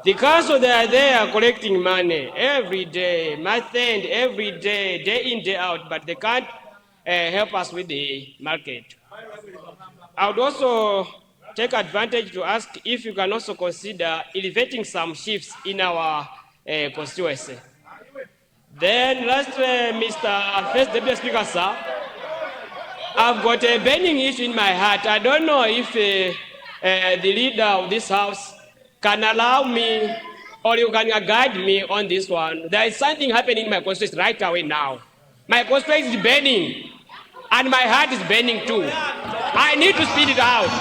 The council, they are there collecting money every day, month end, every day, day in, day out, but they can't help us with the market. I would also take advantage to ask if you can also consider elevating some shifts in our constituency. Then last, Mr. First Deputy Speaker, sir, I've got a burning issue in my heart. I don't know if the leader of this house can allow me or you can guide me on this one. There is something happening in my constituency right away now. My constituency is burning, and my heart is burning too. I need to speed it out.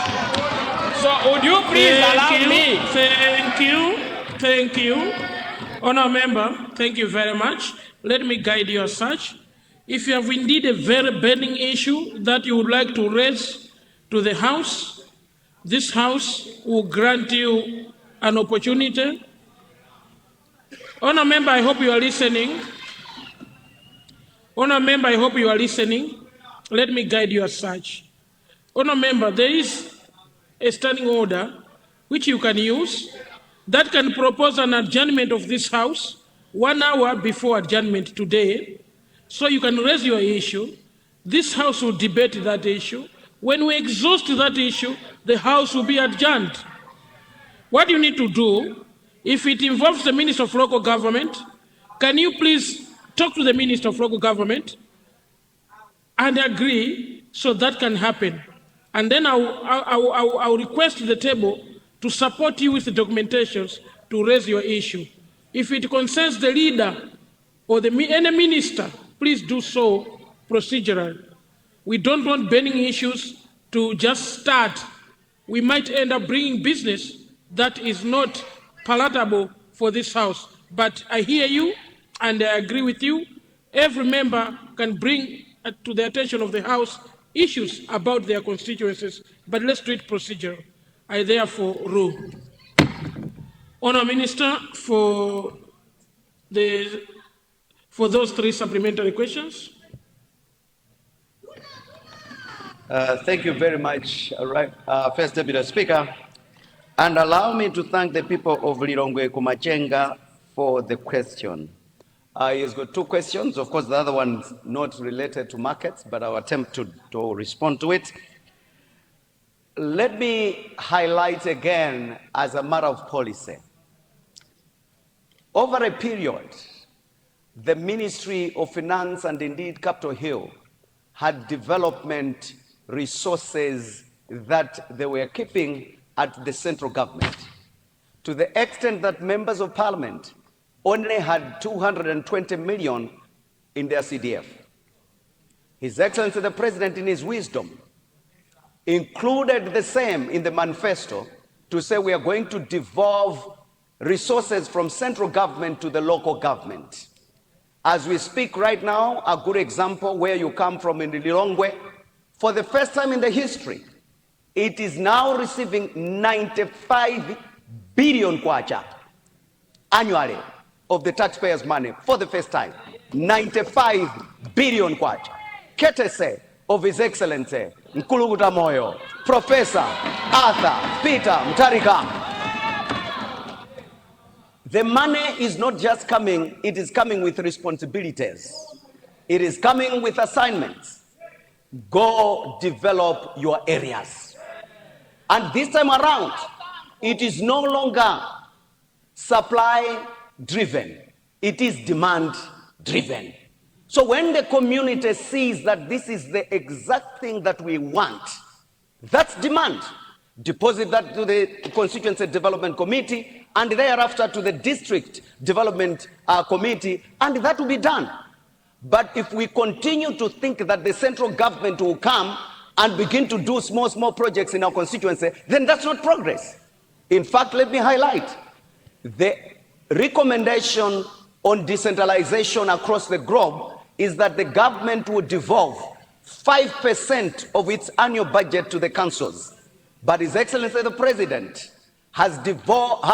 So would you please allow me? Thank you. Thank you. Honour Member, thank you very much. Let me guide you as such. If you have indeed a very burning issue that you would like to raise to the House, this House will grant you an opportunity. Honour Member, I hope you are listening. Honour Member, I hope you are listening. Let me guide you as such. Honour Member, there is a standing order which you can use that can propose an adjournment of this House 1 hour before adjournment today, so you can raise your issue. This House will debate that issue. When we exhaust that issue, the House will be adjourned. What you need to do, if it involves the Minister of Local Government, can you please talk to the Minister of Local Government and agree so that can happen? And then I'll request the table to support you with the documentations to raise your issue. If it concerns the leader or any minister, please do so procedurally. We don't want burning issues to just start. We might end up bringing business that is not palatable for this House. But I hear you and I agree with you. Every member can bring to the attention of the House issues about their constituencies, but let's do it procedural. I therefore rule. Honour Minister for for those 3 supplementary questions. Thank you very much, First Deputy Speaker. And allow me to thank the people of Lilongwe Kumachenga for the question. He's got 2 questions. Of course, the other one's not related to markets, but I'll attempt to respond to it. Let me highlight again as a matter of policy. Over a period, the Ministry of Finance and indeed Capitol Hill had development resources that they were keeping at the central government, to the extent that members of parliament only had 220 million in their CDF. His Excellency the President, in his wisdom, included the same in the manifesto to say we are going to devolve resources from central government to the local government. As we speak right now, a good example where you come from in Lilongwe, for the first time in the history, it is now receiving 95 billion kwacha annually of the taxpayers' money for the first time. 95 billion kwacha. Ketese of His Excellency Nkuluguta Moyo, Professor Arthur Peter Mtarika. The money is not just coming, it is coming with responsibilities. It is coming with assignments. Go develop your areas. And this time around, it is no longer supply driven, it is demand driven. So when the community sees that this is the exact thing that we want, that's demand. Deposit that to the Constituency Development Committee and thereafter to the District Development Committee, and that will be done. But if we continue to think that the central government will come and begin to do small projects in our constituency, then that's not progress. In fact, let me highlight the recommendation on decentralization across the globe is that the government would devolve 5% of its annual budget to the councils. But His Excellency the President has devolved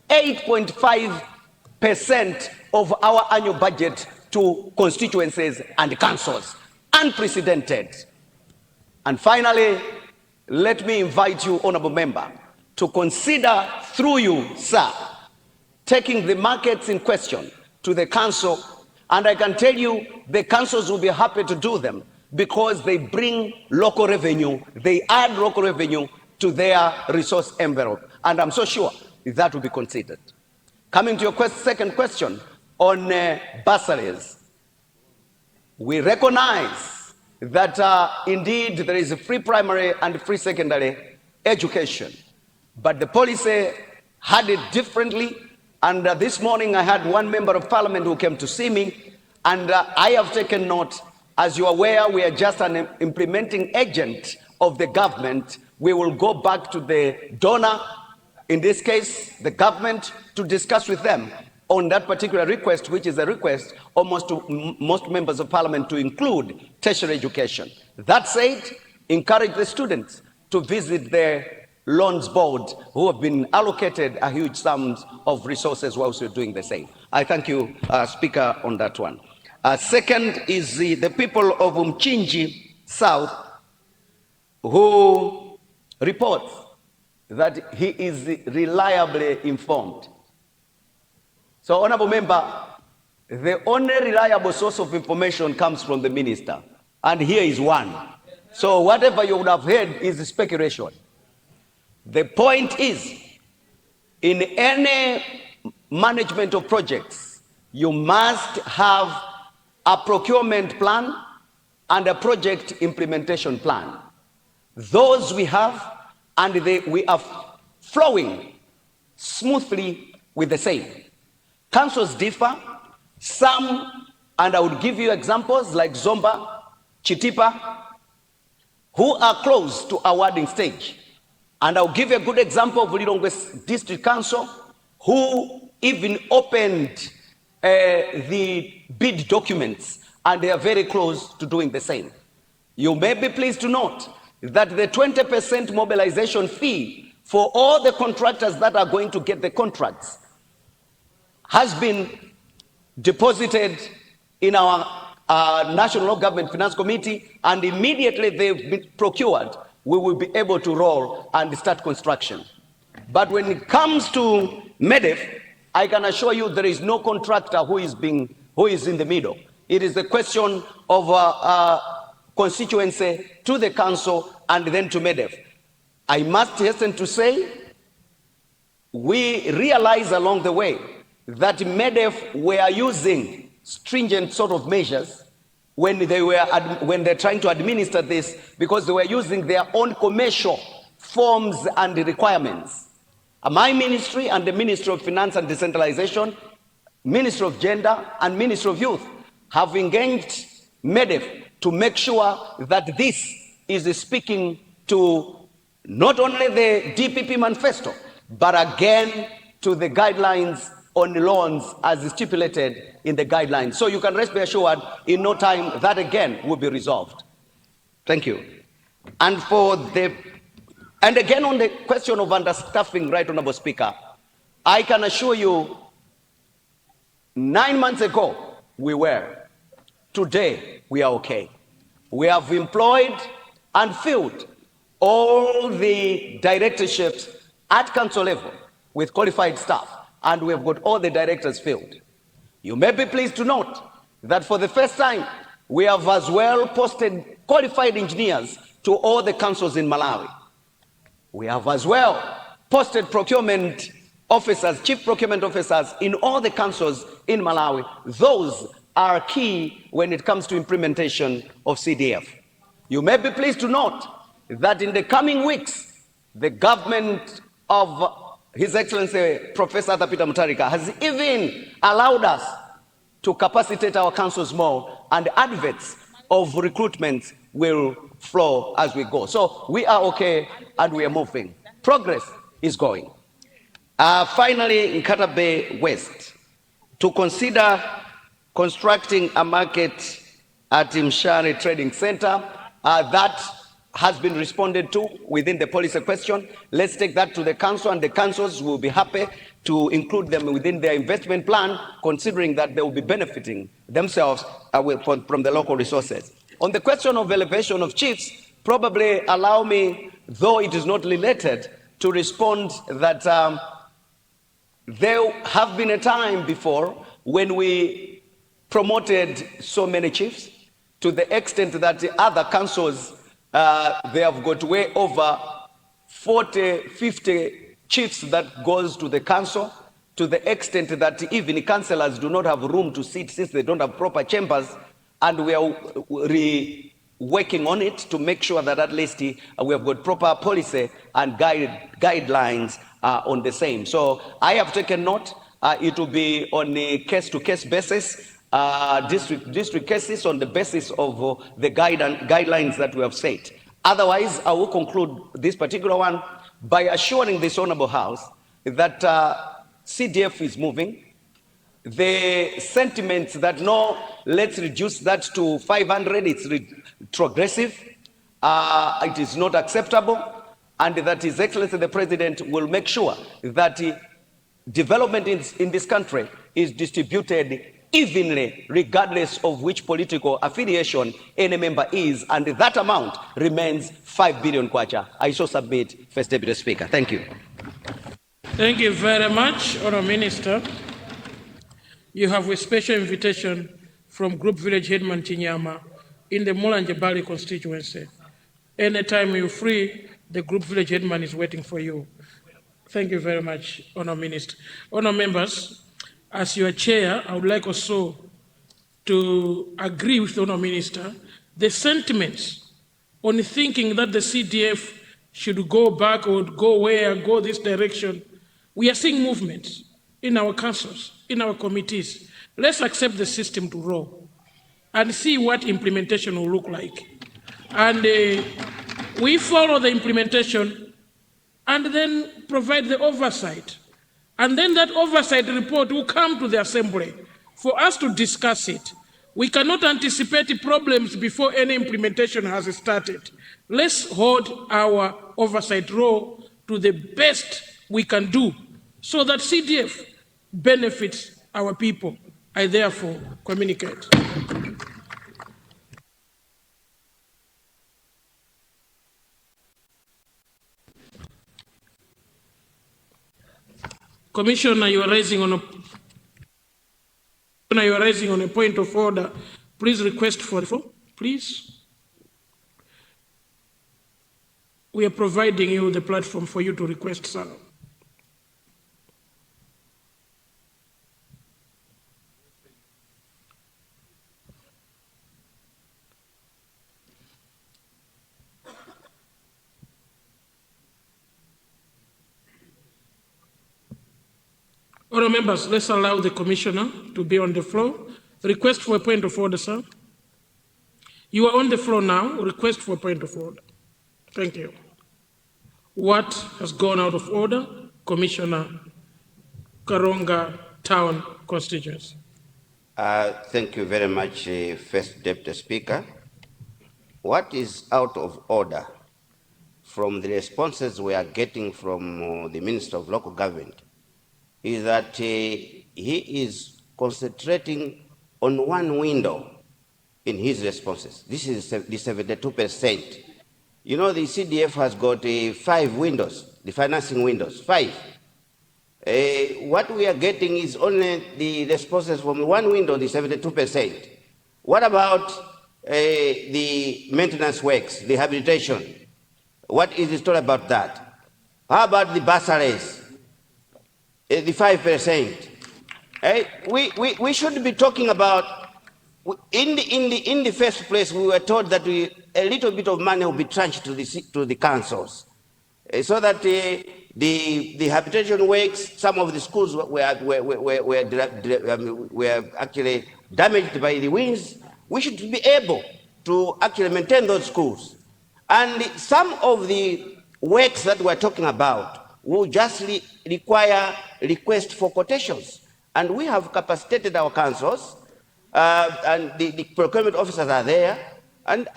8.5% of our annual budget to constituencies and councils. Unprecedented. And finally, let me invite you, Honorable Member, to consider through you, sir, taking the markets in question to the council. And I can tell you the councils will be happy to do them because they bring local revenue, they add local revenue to their resource envelope. And I'm so sure that will be considered. Coming to your second question on bursaries, we recognize that indeed there is a free primary and free secondary education, but the policy had it differently. And this morning I had one member of parliament who came to see me, and I have taken note. As you are aware, we are just an implementing agent of the government. We will go back to the donor, in this case the government, to discuss with them on that particular request, which is a request almost to most members of parliament to include tertiary education. That said, encourage the students to visit their loans board, who have been allocated a huge sums of resources whilst we're doing the same. I thank you, Speaker, on that one. Second is the people of Umchinji South, who reports that he is reliably informed. So, Honorable Member, the only reliable source of information comes from the minister, and here is one. So whatever you would have heard is speculation. The point is, in any management of projects, you must have a procurement plan and a project implementation plan. Those we have, and we are flowing smoothly with the same. Councils differ. Some, and I would give you examples like Zomba, Chitipa, who are close to awarding stage. And I'll give you a good example of Lilongwe District Council, who even opened the bid documents, and they are very close to doing the same. You may be pleased to note that the 20% mobilization fee for all the contractors that are going to get the contracts has been deposited in our National Government Finance Committee, and immediately they've been procured, we will be able to roll and start construction. But when it comes to MEDEF, I can assure you there is no contractor who is in the middle. It is a question of constituency to the council and then to MEDEF. I must hasten to say, we realize along the way that MEDEF were using stringent sort of measures when they're trying to administer this, because they were using their own commercial forms and requirements. My ministry and the Ministry of Finance and Decentralization, Ministry of Gender and Ministry of Youth have engaged MEDEF to make sure that this is speaking to not only the DPP manifesto, but again to the guidelines on loans as stipulated in the guidelines. So you can rest assured, in no time, that again will be resolved. Thank you. And again on the question of understaffing, Right Honorable Speaker, I can assure you, 9 months ago we were. Today we are okay. We have employed and filled all the directorships at council level with qualified staff, and we have got all the directors filled. You may be pleased to note that for the first time, we have as well posted qualified engineers to all the councils in Malawi. We have as well posted procurement officers, chief procurement officers in all the councils in Malawi. Those are key when it comes to implementation of CDF. You may be pleased to note that in the coming weeks, the government of His Excellency Professor Peter Mutharika has even allowed us to capacitate our councils more, and adverts of recruitment will flow as we go. So we are okay and we are moving. Progress is going. Finally, in Nkata Bay West, to consider constructing a market at Mshari Trading Center, that has been responded to within the policy question. Let's take that to the council, and the councils will be happy to include them within their investment plan, considering that they will be benefiting themselves from the local resources. On the question of elevation of chiefs, probably allow me, though it is not related, to respond that there have been a time before when we promoted so many chiefs, to the extent that the other councils, they have got way over 40, 50 chiefs that goes to the council, to the extent that even councillors do not have room to sit since they don't have proper chambers, and we are working on it to make sure that at least we have got proper policy and guidelines on the same. So I have taken note. It will be on a case-to-case basis, district cases on the basis of the guidelines that we have set. Otherwise, I will conclude this particular one by assuring this Honourable House that CDF is moving. The sentiments that no, let's reduce that to 500, it's retrogressive, it is not acceptable, and that His Excellency the President will make sure that development in this country is distributed evenly, regardless of which political affiliation any member is, and that amount remains 5 billion kwacha. I so submit, First Deputy Speaker. Thank you. Thank you very much, Honourable Minister. You have a special invitation from Group Village Headman Chinyama in the Mulanje Bali constituency. Anytime you're free, the Group Village Headman is waiting for you. Thank you very much, Honourable Minister. Honourable members, as your chair, I would like also to agree with the Honourable Minister, the sentiments on thinking that the CDF should go back or go where, go this direction. We are seeing movements in our councils, in our committees. Let's accept the system to roll and see what implementation will look like. And we follow the implementation and then provide the oversight. And then that oversight report will come to the Assembly for us to discuss it. We cannot anticipate problems before any implementation has started. Let's hold our oversight role to the best we can do so that CDF benefits our people. I therefore communicate. Commissioner, you are raising on a point of order. Please request for the floor, please. We are providing you the platform for you to request, sir. Honourable members, let's allow the commissioner to be on the floor. Request for a point of order, sir. You are on the floor now. Request for a point of order. Thank you. What has gone out of order? Commissioner Karonga Town Constituency. Thank you very much, First Deputy Speaker. What is out of order from the responses we are getting from the Minister of Local Government is that he is concentrating on one window in his responses. This is the 72%. You know, the CDF has got 5 windows, the financing windows, 5. What we are getting is only the responses from one window, the 72%. What about the maintenance works, the rehabilitation? What is the story about that? How about the bursaries? The 5%. We should be talking about, in the first place, we were told that a little bit of money will be transferred to the councils, so that the habitation works, some of the schools were actually damaged by the winds. We should be able to actually maintain those schools. And some of the works that we're talking about will just require request for quotations. And we have capacitated our councils, and the procurement officers are there. And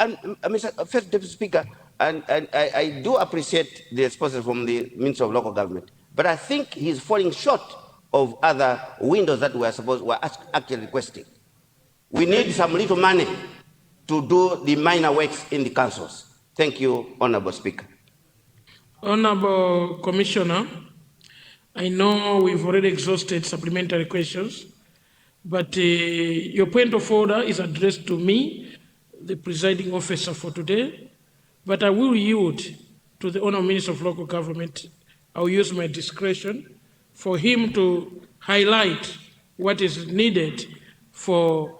Mr. First Deputy Speaker, and I do appreciate the responses from the Minister of Local Government, but I think he's falling short of other windows that we're actually requesting. We need some little money to do the minor works in the councils. Thank you, Honorable Speaker. Honorable Commissioner, I know we've already exhausted supplementary questions, but your point of order is addressed to me, the presiding officer for today, but I will yield to the Honorable Minister of Local Government. I'll use my discretion for him to highlight what is needed for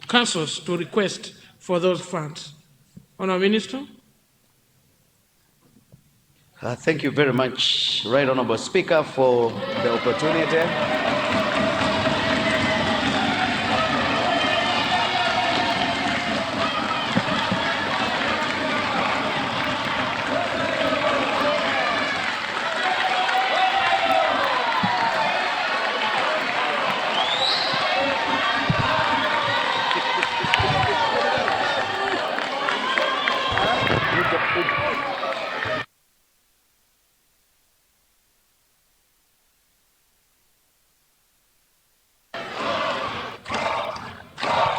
councils to request for those funds. Honorable Minister. Thank you very much, Right Honorable Speaker, for the opportunity.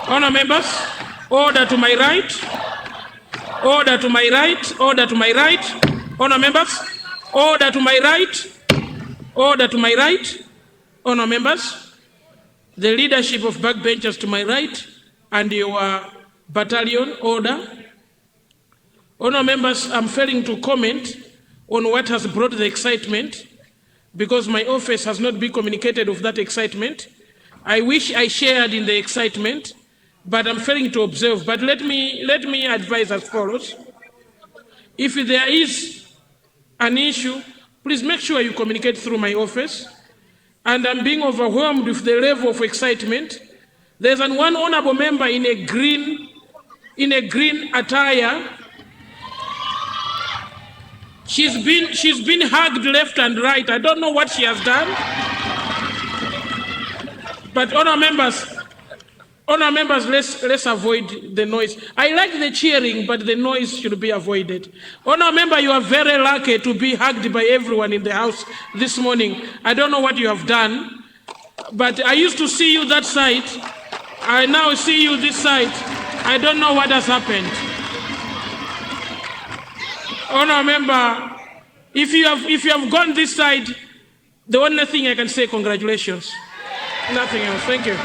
Honour members, order to my right, order to my right, order to my right. Honour members, order to my right, order to my right. Honour members, the leadership of backbenchers to my right and your battalion, order. Honour members, I'm failing to comment on what has brought the excitement because my office has not been communicated of that excitement. I wish I shared in the excitement, but I'm failing to observe. But let me advise as follows. If there is an issue, please make sure you communicate through my office. And I'm being overwhelmed with the level of excitement. There's one honorable member in a green attire. She's been hugged left and right. I don't know what she has done. But honour members, let's avoid the noise. I like the cheering, but the noise should be avoided. Honour member, you are very lucky to be hugged by everyone in the house this morning. I don't know what you have done, But I used to see you that side. I now see you this side. I don't know what has happened. Honourable member, if you have gone this side, the only thing I can say, congratulations. Nothing else. Thank you.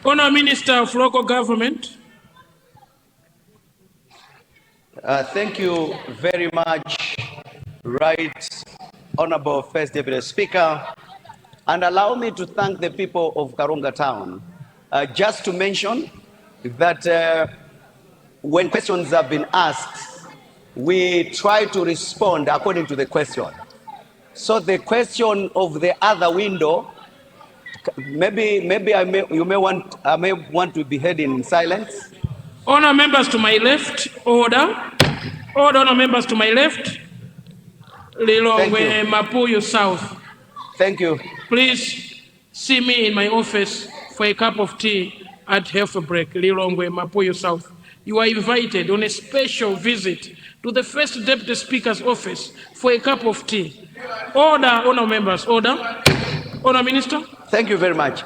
Honourable Minister of Local Government. Thank you very much, Right Honourable First Deputy Speaker. And allow me to thank the people of Karonga Town. Just to mention that when questions have been asked, we try to respond according to the question. So the question of the other window, maybe I may want to be heard in silence. Honour members to my left, order. Order, honour members to my left. Lilongwe Mapuyo South. Thank you. Please see me in my office for a cup of tea at half a break. Lilongwe Mapuyo South. You are invited on a special visit to the First Deputy Speaker's office for a cup of tea. Order, honour members, order. Honour Minister. Thank you very much.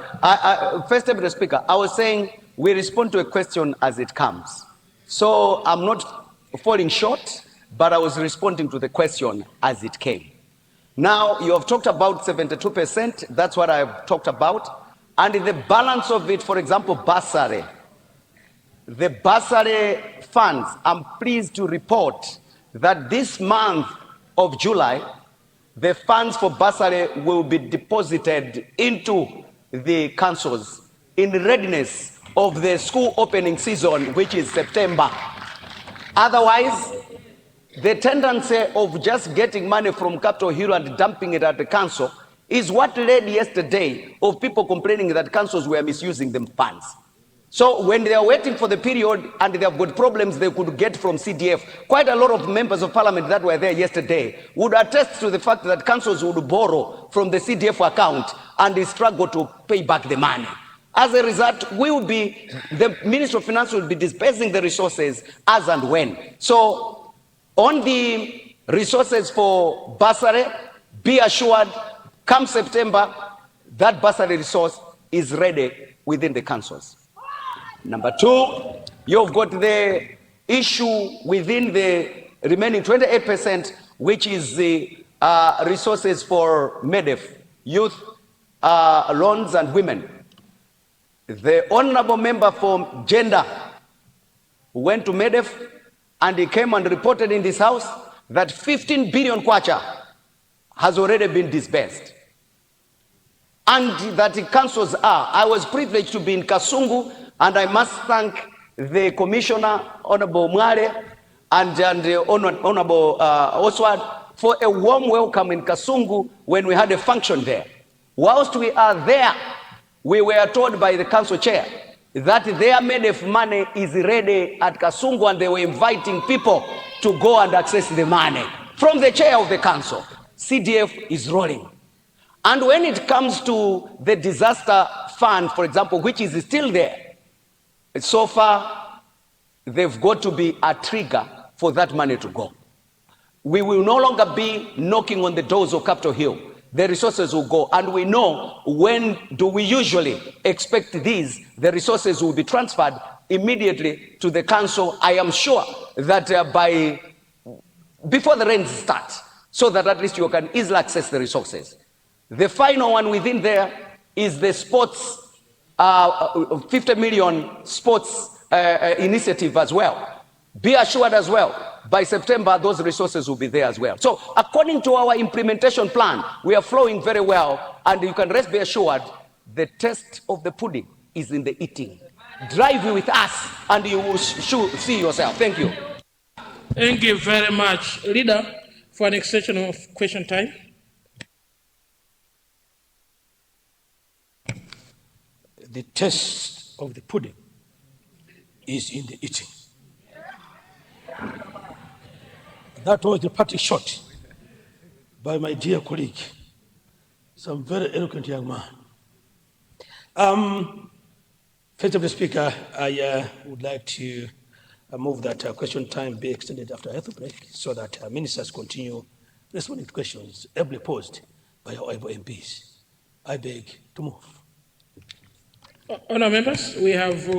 First Deputy Speaker, I was saying we respond to a question as it comes. So I'm not falling short, but I was responding to the question as it came. Now, you have talked about 72%, that's what I've talked about. And the balance of it, for example, bursary. The bursary funds, I'm pleased to report that this month of July, the funds for bursary will be deposited into the councils in readiness of the school opening season, which is September. Otherwise, the tendency of just getting money from Capitol Hill and dumping it at the council is what led yesterday of people complaining that councils were misusing the funds. So when they are waiting for the period and they have got problems they could get from CDF, quite a lot of members of parliament that were there yesterday would attest to the fact that councils would borrow from the CDF account and they struggle to pay back the money. As a result, the Minister of Finance will be dispersing the resources as and when. So on the resources for bursary, be assured, come September, that bursary resource is ready within the councils. Number two, you've got the issue within the remaining 28%, which is the resources for MEDEF, youth, loans and women. The honorable member for gender went to MEDEF and he came and reported in this house that 15 billion kwacha has already been disbursed. And that the councils are. I was privileged to be in Kasungu, and I must thank the Commissioner, Honorable Mwale, and Honorable Oswald for a warm welcome in Kasungu when we had a function there. Whilst we are there, we were told by the council chair that their MEDEF money is ready at Kasungu and they were inviting people to go and access the money. From the chair of the council, CDF is rolling. And when it comes to the disaster fund, for example, which is still there, so far, they've got to be a trigger for that money to go. We will no longer be knocking on the doors of Capitol Hill. The resources will go. And we know when do we usually expect these, the resources will be transferred immediately to the council. I am sure that before the rains start, so that at least you can easily access the resources. The final one within there is the sports, 50 million sports initiative as well. Be assured as well, by September, those resources will be there as well. So according to our implementation plan, we are flowing very well, and you can rest be assured the taste of the pudding is in the eating. Drive with us and you will see yourself. Thank you. Thank you very much. Leader, for an extension of question time. The taste of the pudding is in the eating. That was the party shot by my dear colleague, some very eloquent young man. First of the Speaker, I would like to move that question time be extended after a health break so that ministers continue responding to questions ably posed by our able MPs. I beg to move. Honourable members, we have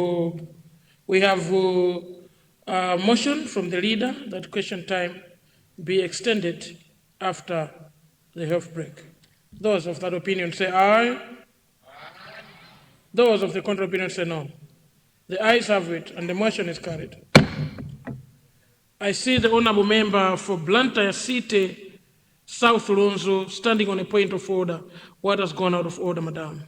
a motion from the leader that question time be extended after the health break. Those of that opinion say aye. Those of the contrary opinion say no. The ayes have it, and the motion is carried. I see the honourable member for Blantyre City, South Lunzu, standing on a point of order. What has gone out of order, madam?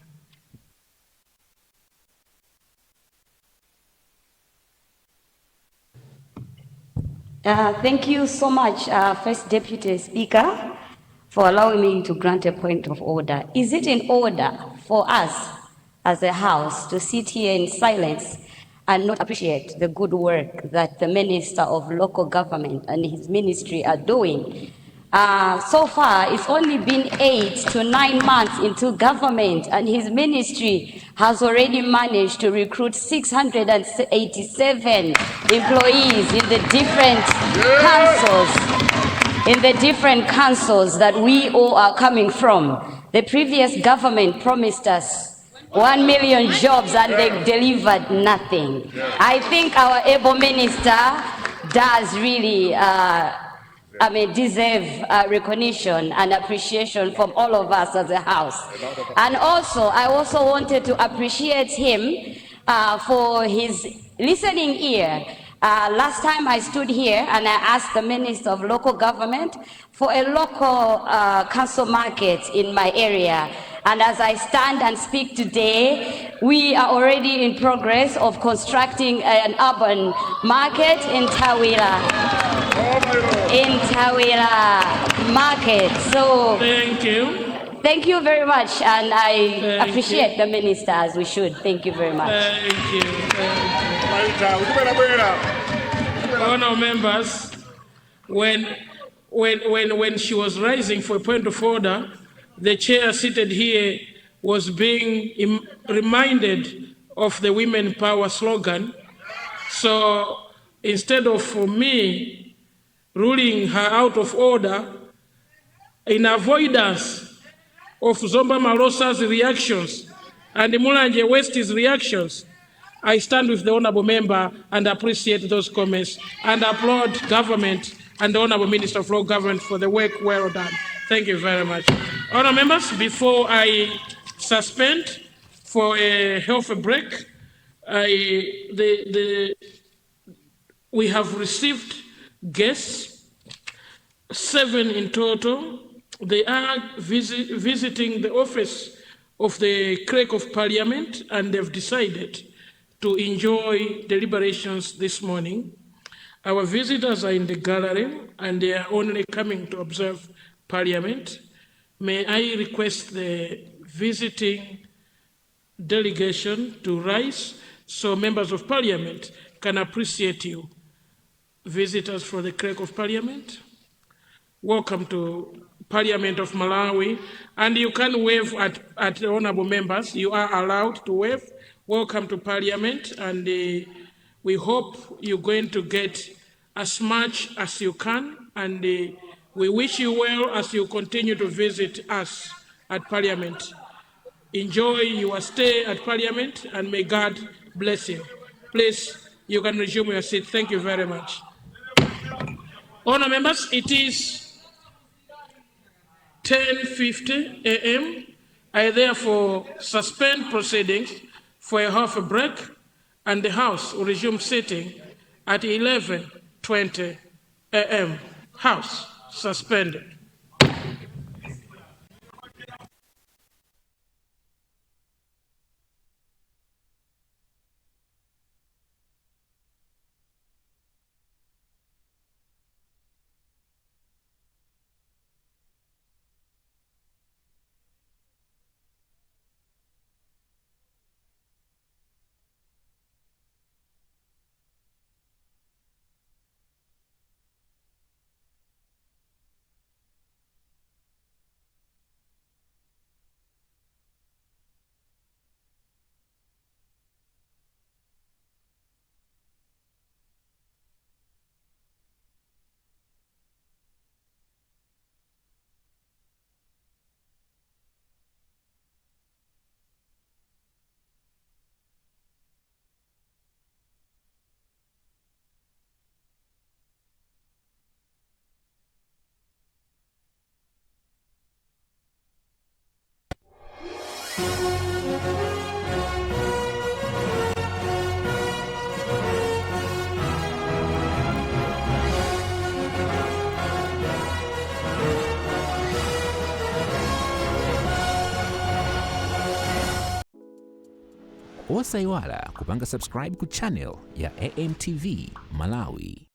Thank you so much, First Deputy Speaker, for allowing me to grant a point of order. Is it in order for us as a House to sit here in silence and not appreciate the good work that the Minister of Local Government and his ministry are doing? So far, it's only been 8 to 9 months into government, and his ministry has already managed to recruit 687 employees in the different councils that we all are coming from. The previous government promised us 1 million jobs and they delivered nothing. I think our able minister does really deserve recognition and appreciation from all of us as a House. And also, I also wanted to appreciate him for his listening ear. Last time I stood here and I asked the Minister of Local Government for a local council market in my area. And as I stand and speak today, we are already in progress of constructing an urban market in Tawira market. So thank you very much, and I appreciate the minister as we should. Thank you very much. Thank you. Honourable members, when she was rising for a point of order, the chair seated here was being reminded of the Women Power slogan. So instead of me ruling her out of order, in avoidance of Zomba Malosa's reactions and Mulanje West's reactions, I stand with the honourable member and appreciate those comments and applaud government and the honourable Minister of Local Government for the work well done. Thank you very much. Honourable members, before I suspend for a health break, we have received guests, 7 in total. They are visiting the office of the Clerk of Parliament, and they've decided to enjoy deliberations this morning. Our visitors are in the gallery, and they are only coming to observe Parliament. May I request the visiting delegation to rise so members of Parliament can appreciate you. Visitors for the Clerk of Parliament, welcome to Parliament of Malawi, and you can wave at the honourable members. You are allowed to wave. Welcome to Parliament, and we hope you're going to get as much as you can, and we wish you well as you continue to visit us at Parliament. Enjoy your stay at Parliament, and may God bless you. Please, you can resume your seat. Thank you very much. Honourable members, it is 10:50 a.m. I therefore suspend proceedings for a half a break, and the House will resume sitting at 11:20 a.m. House suspended. Osayiwala kupanga subscribe ku channel ya AMTV Malawi.